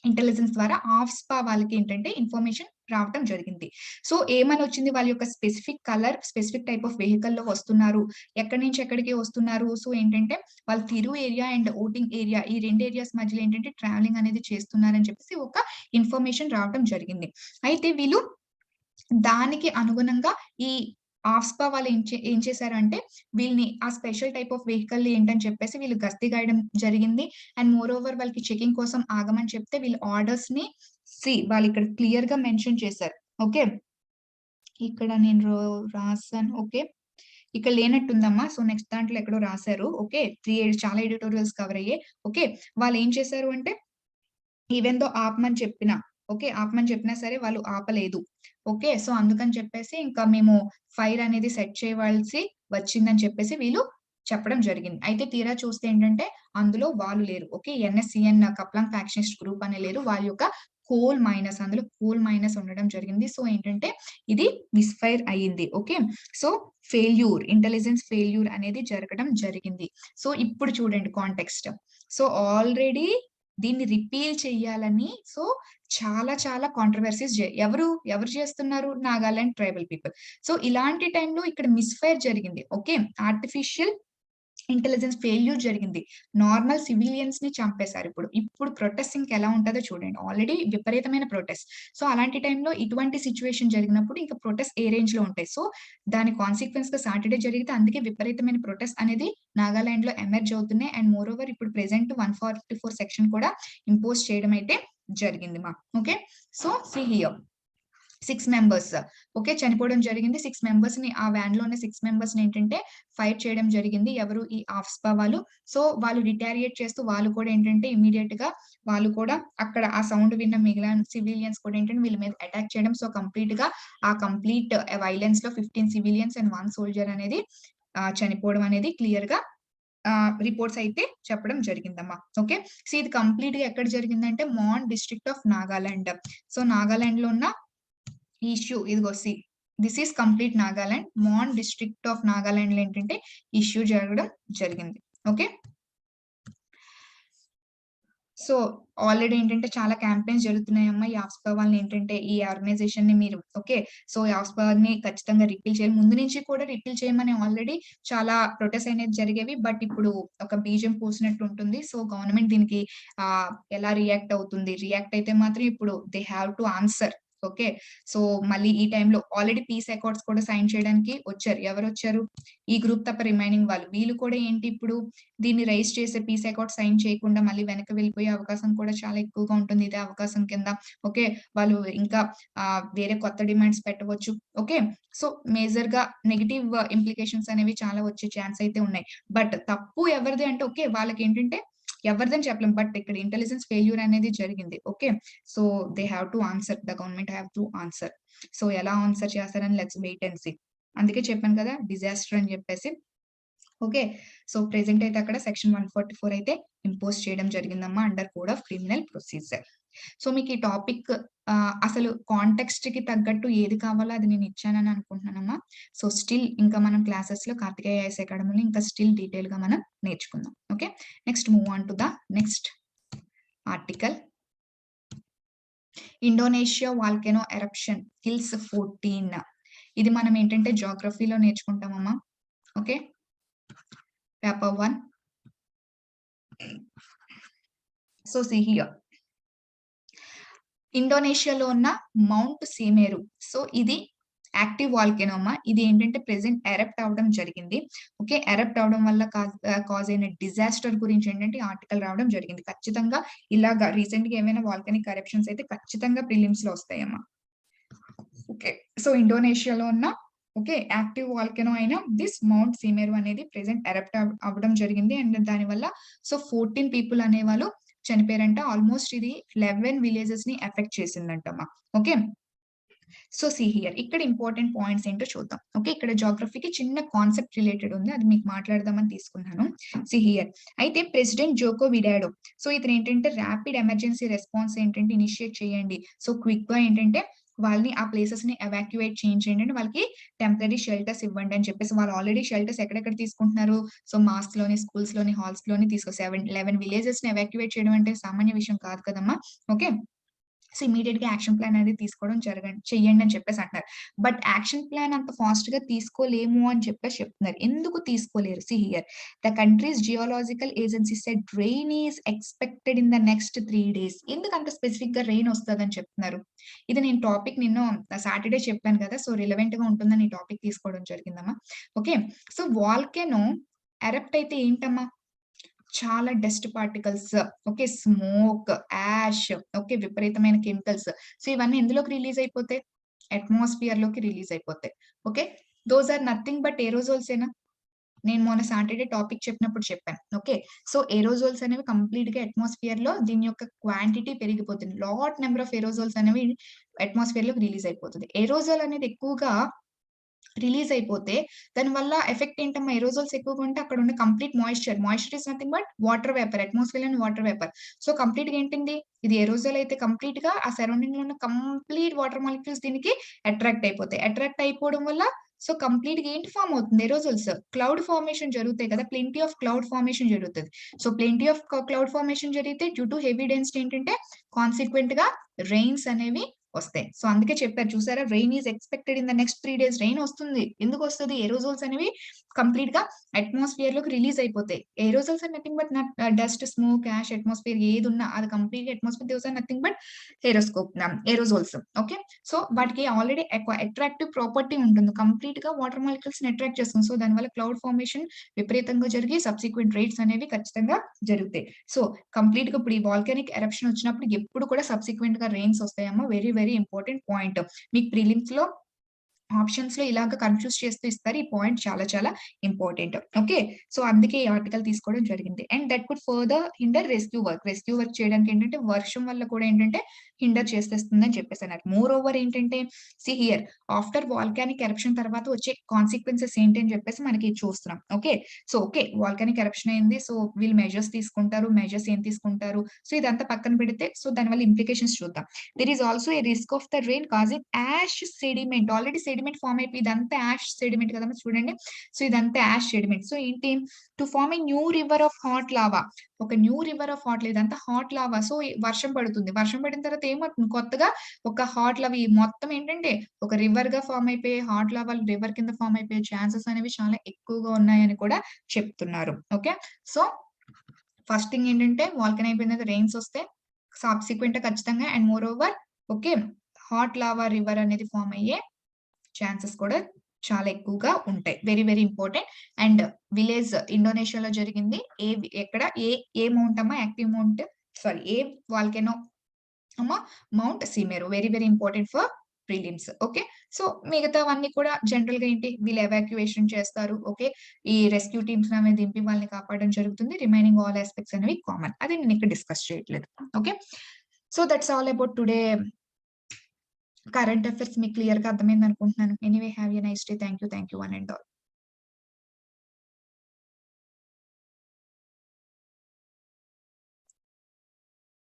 ఇంటెలిజెన్స్ ద్వారా ఆఫ్స్పా వాళ్ళకి ఏంటంటే ఇన్ఫర్మేషన్ రావటం జరిగింది. సో, ఏమనొచ్చింది వాళ్ళ యొక్క specific colour, specific type of వెహికల్‌లో వస్తున్నారు. ఎక్కడి నుంచి ఎక్కడికి వస్తున్నారు. సో, ఏంటంటే వాళ్ళు తిరు ఏరియా అండ్ ఓటింగ్ ఏరియా ఈ 2 ఏరియాస్ మధ్యలో ఏంటంటే ట్రావెలింగ్ అనేది చేస్తున్నారని చెప్పేసి ఒక ఇన్ఫర్మేషన్ రావటం జరిగింది. అయితే వీళ్ళు దానికి అనుగుణంగా ఈ ఆఫ్స్పా వాళ్ళు ఏం చేశారంటే వీళ్ళని ఆ స్పెషల్ టైప్ ఆఫ్ వెహికల్ ఏంటని చెప్పేసి వీళ్ళు గస్తీ కాయడం జరిగింది. అండ్ మోర్ ఓవర్ వాళ్ళకి చెకింగ్ కోసం ఆగమని చెప్తే వీళ్ళ ఆర్డర్స్‌ని వాళ్ళు ఇక్కడ క్లియర్‌గా మెన్షన్ చేశారు. ఓకే. ఇక్కడ నేను రాసాను. ఓకే. ఇక్కడ లేనట్టుందమ్మా. సో, నెక్స్ట్ దాంట్లో ఎక్కడో రాసారు. ఓకే. చాలా ఎడిటోరియల్స్ కవర్ అయ్యాయి. ఓకే. వాళ్ళేం చేశారు అంటే ఈవెన్ దో ఆపమని చెప్పినా సరే వాళ్ళు ఆపలేదు. ఓకే. సో, అందుకని చెప్పేసి ఇంకా మేము ఫైర్ అనేది సెట్ చేయవలసి వచ్చిందని చెప్పేసి వీళ్ళు చెప్పడం జరిగింది. అయితే తీరా చూస్తే ఏంటంటే అందులో వాళ్ళు లేరు. ఓకే. ఎన్ఎస్‌సిఎన్ కప్లాంగ్ ఫ్యాక్షనిస్ట్ గ్రూప్ అనే లేరు. వాళ్ళ యొక్క అందులో కోల్ మైనస్ ఉండడం జరిగింది. సో, ఏంటంటే ఇది మిస్‌ఫైర్ అయింది. ఓకే. సో, ఇంటెలిజెన్స్ ఫెయిల్యూర్ అనేది జరగడం జరిగింది. సో, ఇప్పుడు చూడండి కాంటెక్స్ట్. సో, ఆల్రెడీ దీన్ని రిపీల్ చెయ్యాలని చాలా చాలా కాంట్రోవర్సీస్ ఎవరు చేస్తున్నారు? Nagaland tribal people. సో, ఇలాంటి టైంలో ఇక్కడ మిస్‌ఫైర్ జరిగింది. ఓకే. ఆర్టిఫిషియల్ ఇంటెలిజెన్స్ ఫెయిల్యూర్ జరిగింది. నార్మల్ సివిలియన్స్ ని చంపేశారు ఇప్పుడు ప్రొటెస్ట్ ఎలా ఉంటదో చూడండి. ఆల్రెడీ విపరీతమైన ప్రొటెస్ట్. సో అలాంటి టైంలో ఇటువంటి సిట్యుయేషన్ జరిగినప్పుడు ఇంకా ప్రొటెస్ట్ ఏ రేంజ్ లో ఉంటాయి. సో దాని కాన్సిక్వెన్స్ గా సాటర్డే జరిగితే అందుకే విపరీతమైన ప్రొటెస్ట్ అనేది నాగాలాండ్ లో ఎమర్జ్ అవుతున్నాయి. అండ్ మోర్ ఓవర్ ఇప్పుడు ప్రెసెంట్ 144 సెక్షన్ కూడా ఇంపోజ్ చేయడం అయితే జరిగింది మా. Okay, so see here 6 members okay చనిపోవడం జరిగింది. 6 మెంబర్స్ ని ఆ వ్యాన్ లో ఉన్న 6 మెంబర్స్ ని ఏంటంటే ఫైర్ చేయడం జరిగింది. ఎవరు ఈ ఆఫ్స్పా వాళ్ళు. సో వాళ్ళు రిటాలియేట్ చేస్తూ వాళ్ళు కూడా ఏంటంటే ఇమీడియట్ గా వాళ్ళు కూడా అక్కడ ఆ సౌండ్ విన్న మిగిలిన సివిలియన్స్ కూడా ఏంటంటే వీళ్ళ మీద అటాక్ చేయడం. సో కంప్లీట్ గా ఆ కంప్లీట్ వైలెన్స్ లో 15 సివిలియన్స్ అండ్ 1 సోల్జర్ అనేది చనిపోవడం అనేది క్లియర్ గా రిపోర్ట్స్ అయితే చెప్పడం జరిగిందమ్మా. ఓకే, సో ఇది కంప్లీట్ గా ఎక్కడ జరిగిందంటే Mon district of Nagaland. So Nagaland లో ఉన్న ఇష్యూ ఇదిగో see this is complete Nagaland. Mon district of Nagaland లో ఏంటంటే ఇష్యూ జరగడం జరిగింది. ఓకే, సో ఆల్రెడీ ఏంటంటే చాలా క్యాంపెయిన్స్ జరుగుతున్నాయమ్మా. ఈ ఆఫ్స్పా వాళ్ళని ఏంటంటే ఈ ఆర్గనైజేషన్ ని మీరు ఓకే సో ఈ ఆఫ్స్పా ని ఖచ్చితంగా రిపీల్ చేయాలి. ముందు నుంచి కూడా రిపీల్ చేయమని ఆల్రెడీ చాలా ప్రొటెస్ట్ అనేది జరిగేవి. బట్ ఇప్పుడు ఒక బీజం పోసినట్టు ఉంటుంది. సో గవర్నమెంట్ దీనికి ఎలా రియాక్ట్ అవుతుంది? రియాక్ట్ అయితే మాత్రం ఇప్పుడు they have to answer. Okay, so మళ్ళీ ఈ టైంలో ఆల్రెడీ పీస్ అకార్డ్స్ కూడా సైన్ చేయడానికి వచ్చారు. ఎవరు వచ్చారు? ఈ గ్రూప్ తప్ప రిమైనింగ్ వాళ్ళు. వీళ్ళు కూడా ఏంటి ఇప్పుడు దీన్ని రైజ్ చేసే పీస్ అకార్డ్ సైన్ చేయకుండా మళ్ళీ వెనక్కి వెళ్ళిపోయే అవకాశం కూడా చాలా ఎక్కువగా ఉంటుంది. ఇదే అవకాశం కింద ఓకే వాళ్ళు ఇంకా వేరే కొత్త డిమాండ్స్ పెట్టవచ్చు. ఓకే, సో మేజర్ గా నెగటివ్ ఇంప్లికేషన్స్ అనేవి చాలా వచ్చే ఛాన్స్ అయితే ఉన్నాయి. బట్ తప్పు ఎవరిది అంటే ఓకే వాళ్ళకి ఏంటంటే ఎవరిదని చెప్పలేం. బట్ ఇక్కడ ఇంటెలిజెన్స్ ఫెయిల్యూర్ అనేది జరిగింది. Okay, so they have to answer. The government have to answer. So ఎలా ఆన్సర్ చేస్తారని లెట్స్ వెయిట్ అండ్ సీ. అందుకే చెప్పాను కదా డిజాస్టర్ అని చెప్పేసి. ఓకే, సో ప్రెసెంట్ అయితే అక్కడ సెక్షన్ 144 అయితే ఇంపోజ్ చేయడం జరిగిందమ్మా under code of criminal procedure. So మీకు ఈ టాపిక్ అసలు కాంటెక్స్ట్ కి తగ్గట్టు ఏది కావాలో అది నేను ఇచ్చానని అనుకుంటున్నానమ్మా. సో స్టిల్ ఇంకా మనం క్లాసెస్ లో కార్తికేయ ఐఎస్ అకాడమీలో ఇంకా స్టిల్ డీటెయిల్ గా మనం నేర్చుకుందాం. Okay, next move on to the next article. Indonesia volcano eruption kills 14. ఇది మనం ఏంటంటే జాగ్రఫీలో నేర్చుకుంటామమ్మా. Okay, paper 1. So see here. ఇండోనేషియాలో ఉన్న మౌంట్ సీమేరు. సో ఇది యాక్టివ్ వాల్కెనో అమ్మా. ఇది ఏంటంటే ప్రెసెంట్ ఎరప్ట్ అవడం జరిగింది. ఓకే, ఎరప్ట్ అవడం వల్ల కాజ్ అయిన డిజాస్టర్ గురించి ఏంటంటే ఆర్టికల్ రావడం జరిగింది. ఖచ్చితంగా ఇలాగా రీసెంట్ గా ఏమైనా వాల్కెనిక్ ఎరప్షన్స్ అయితే ఖచ్చితంగా ప్రిలిమ్స్ లో వస్తాయమ్మా. ఓకే, సో ఇండోనేషియాలో ఉన్న ఓకే యాక్టివ్ వాల్కెనో అయిన దిస్ మౌంట్ సీమేరు అనేది ప్రెసెంట్ ఎరప్ట్ అవ్వడం జరిగింది. అండ్ దాని వల్ల సో 14 పీపుల్ అనేవాళ్ళు చనిపోయారంట. ఆల్మోస్ట్ ఇది 11 విలేజెస్ ని ఎఫెక్ట్ చేసిందంటమ్మా. ఓకే, సో సీ హియర్ ఇక్కడ ఇంపార్టెంట్ పాయింట్స్ ఏంటో చూద్దాం. ఓకే, ఇక్కడ జాగ్రఫీకి చిన్న కాన్సెప్ట్ రిలేటెడ్ ఉంది, అది మీకు మాట్లాడదామని తీసుకున్నాను. సీ హియర్ అయితే ప్రెసిడెంట్ జోకో విడాడో. సో ఇతను ఏంటంటే ర్యాపిడ్ ఎమర్జెన్సీ రెస్పాన్స్ ఏంటంటే ఇనిషియేట్ చేయండి. సో క్విక్ గా ఏంటంటే వాళ్ళని ఆ ప్లేసెస్ ని ఎవాక్యువేట్ చేయించండి, వాళ్ళకి టెంపరీ షెల్టర్స్ ఇవ్వండి అని చెప్పేసి. వాళ్ళు ఆల్రెడీ షెల్టర్స్ ఎక్కడెక్కడ తీసుకుంటున్నారు? సో మాస్క్ లోని, స్కూల్స్ లోని, హాల్స్ లోని 11 విలేజెస్ ని ఎవాక్యువేట్ చేయడం అంటే సామాన్య విషయం కాదు కదమ్మా. ఓకే, సో ఇమీడియట్ గా యాక్షన్ ప్లాన్ అనేది తీసుకోవడం చెయ్యండి అని చెప్పేసి అంటున్నారు. బట్ యాక్షన్ ప్లాన్ అంత ఫాస్ట్ గా తీసుకోలేము అని చెప్పేసి చెప్తున్నారు. ఎందుకు తీసుకోలేరు? See here the countries geological agency said rain is expected in the next 3 days. ఎందుకు అంత స్పెసిఫిక్ గా రెయిన్ వస్తుందని చెప్తున్నారు? ఇది నేను టాపిక్ నిన్న సాటర్డే చెప్పాను కదా, సో రిలవెంట్ గా ఉంటుందని ఈ టాపిక్ తీసుకోవడం జరిగిందమ్మా. ఓకే, సో వాల్కెనో ఎరప్ట్ అయితే ఏంటమ్మా? చాలా dust particles, okay smoke, ash, okay విపరీతమైన కెమికల్స్. సో ఇవన్నీ ఎందులోకి రిలీజ్ అయిపోతాయి? అట్మాస్ఫియర్ లోకి రిలీజ్ అయిపోతాయి. Okay, those are nothing but aerosols ఏనా? నేను మొన్న సాటర్డే టాపిక్ చెప్పినప్పుడు చెప్పాను. ఓకే, సో ఏరోజోల్స్ అనేవి కంప్లీట్ గా అట్మాస్ఫియర్ లో దీని యొక్క క్వాంటిటీ పెరిగిపోతుంది. లాట్ నెంబర్ ఆఫ్ ఏరోజోల్స్ అనేవి అట్మాస్ఫియర్ లోకి రిలీజ్ అయిపోతుంది. ఏరోజోల్ అనేది ఎక్కువగా రిలీజ్ అయిపోతే దాని వల్ల ఎఫెక్ట్ ఏంటమ్మా? ఏరోజోల్స్ ఎక్కువగా ఉంటే అక్కడ ఉన్న complete moisture is nothing but water vapour, atmosphere లోని వాటర్ వేపర్. సో కంప్లీట్ గా ఏంటింది? ఇది ఏరోజోల్ అయితే కంప్లీట్ గా ఆ సరౌండింగ్ లో ఉన్న కంప్లీట్ వాటర్ మాలిక్యూల్స్ దీనికి అట్రాక్ట్ అయిపోతాయి. అట్రాక్ట్ అయిపోవడం వల్ల సో కంప్లీట్ గా ఏంటి ఫామ్ అవుతుంది? ఏరోజోల్స్, క్లౌడ్ ఫార్మేషన్ జరుగుతాయి కదా, ప్లెంటీ ఆఫ్ క్లౌడ్ ఫార్మేషన్ జరుగుతుంది. So plenty of cloud formation జరిగితే డ్యూ టు హెవీ డెన్సిటీ ఏంటంటే కాన్సిక్వెంట్ గా రెయిన్స్ అనేవి వస్తాయి. సో అందుకే చెప్పారు చూసారా, rain is expected in the next 3 days. Rain వస్తుంది. ఎందుకు వస్తది? ఏరోజోల్స్ అనేవి కంప్లీట్‌గా అట్మాస్ఫియర్ లోకి రిలీజ్ అయిపోతాయి. Aerosols are nothing but dust, smoke, ash, atmosphere ఏదున్నా అది కంప్లీట్‌గా atmosphere those are nothing but aerosols. Okay. So వాటికి ఆల్రెడీ అట్రాక్టివ్ ప్రాపర్టీ ఉంటుంది. కంప్లీట్‌గా వాటర్ మాలిక్యూల్స్‌ని అట్రాక్ట్ చేస్తుంది. సో దానివల్ల క్లౌడ్ ఫార్మేషన్ విపరీతంగా జరిగి సబ్సిక్వెంట్ రేట్స్ అనేవి ఖచ్చితంగా జరుగుతాయి. సో కంప్లీట్‌గా ఇప్పుడు ఈ వాల్కానిక్ ఎరప్షన్ వచ్చినప్పుడు ఎప్పుడు కూడా సబ్సిక్వెంట్‌గా రెయిన్స్ వస్తాయమ్మా. Very very important point. మీకు ప్రిలిమ్స్‌లో ఆప్షన్స్‌లో ఇలాగ కన్‌ఫ్యూజ్ చేస్తూ ఇస్తారు. ఈ పాయింట్ చాలా చాలా ఇంపార్టెంట్. ఓకే. సో అందుకే ఈ ఆర్టికల్ తీసుకోవడం జరిగింది. And that could further hinder rescue work. Rescue work చేయడానికి ఏంటంటే వర్షం వల్ల కూడా ఏంటంటే హిండర్ చేసేస్తుందని చెప్పేసన్నారు. మోర్ ఓవర్ ఏంటంటే హియర్ ఆఫ్టర్ వాల్కానిక్ ఎరప్షన్ తర్వాత వచ్చే కాన్సిక్వెన్సెస్ ఏంటి అని చెప్పేసి మనకి చూస్తున్నాం. Okay. So okay. Volcanic eruption అయింది. సో వీళ్ళు మెజర్స్ తీసుకుంటారు. మెజర్స్ ఏం తీసుకుంటారు? సో ఇదంతా పక్కన పెడితే సో దానివల్ల ఇంప్లికేషన్స్ చూద్దాం. There is also a risk of the rain causing ash sediment. Already sediment form అయిపోయి ఇదంతా యాష్ సెడిమెంట్ కదమ్మా చూడండి. సో ఇదంతా యాష్ సెడిమెంట్. సో ఏంటి? To form a new river of hot lava. ఒక న్యూ రివర్ ఆఫ్ హాట్ ఇదంతా hot lava. So వర్షం పడుతుంది. వర్షం పడిన తర్వాత ఏమవుతుంది? కొత్తగా ఒక హాట్ లావా ఈ మొత్తం ఏంటంటే ఒక రివర్ గా ఫార్మ్ అయిపోయి హాట్ లావా రివర్ కింద ఫార్మ్ అయిపోయే ఛాన్సెస్ అనేవి చాలా ఎక్కువగా ఉన్నాయని కూడా చెప్తున్నారు. ఓకే. సో ఫస్ట్ థింగ్ ఏంటంటే వాల్కన్ అయిపోయిన తర్వాత రెయిన్స్ వస్తే సబ్సిక్వెంట్ ఖచ్చితంగా and moreover okay hot lava river అనేది ఫార్మ్ అయ్యే ఛాన్సెస్ కూడా చాలా ఎక్కువగా ఉంటాయి. Very very important. And village ఇండోనేషియాలో జరిగింది. ఎక్కడ ఏ మౌంట్ అమ్మా? యాక్టివ్ మౌంట్ సారీ ఏ వాల్కెనో అమ్మా? Mount Semeru. Very very important for prelims. Okay. So మిగతావన్నీ కూడా జనరల్ గా ఏంటి వీళ్ళు ఎవాక్యుయేషన్ చేస్తారు. ఓకే. ఈ రెస్క్యూ టీమ్స్ అనేవి దింపి వాళ్ళని కాపాడడం జరుగుతుంది. రిమైనింగ్ ఆల్ ఆస్పెక్ట్స్ అనేవి కామన్. అది నేను ఇక్కడ డిస్కస్ చేయట్లేదు. Okay. So that's all about today current affairs. మీకు క్లియర్ గా అర్థమైంది అనుకుంటున్నాను. Anyway have a nice day. Thank you one and all.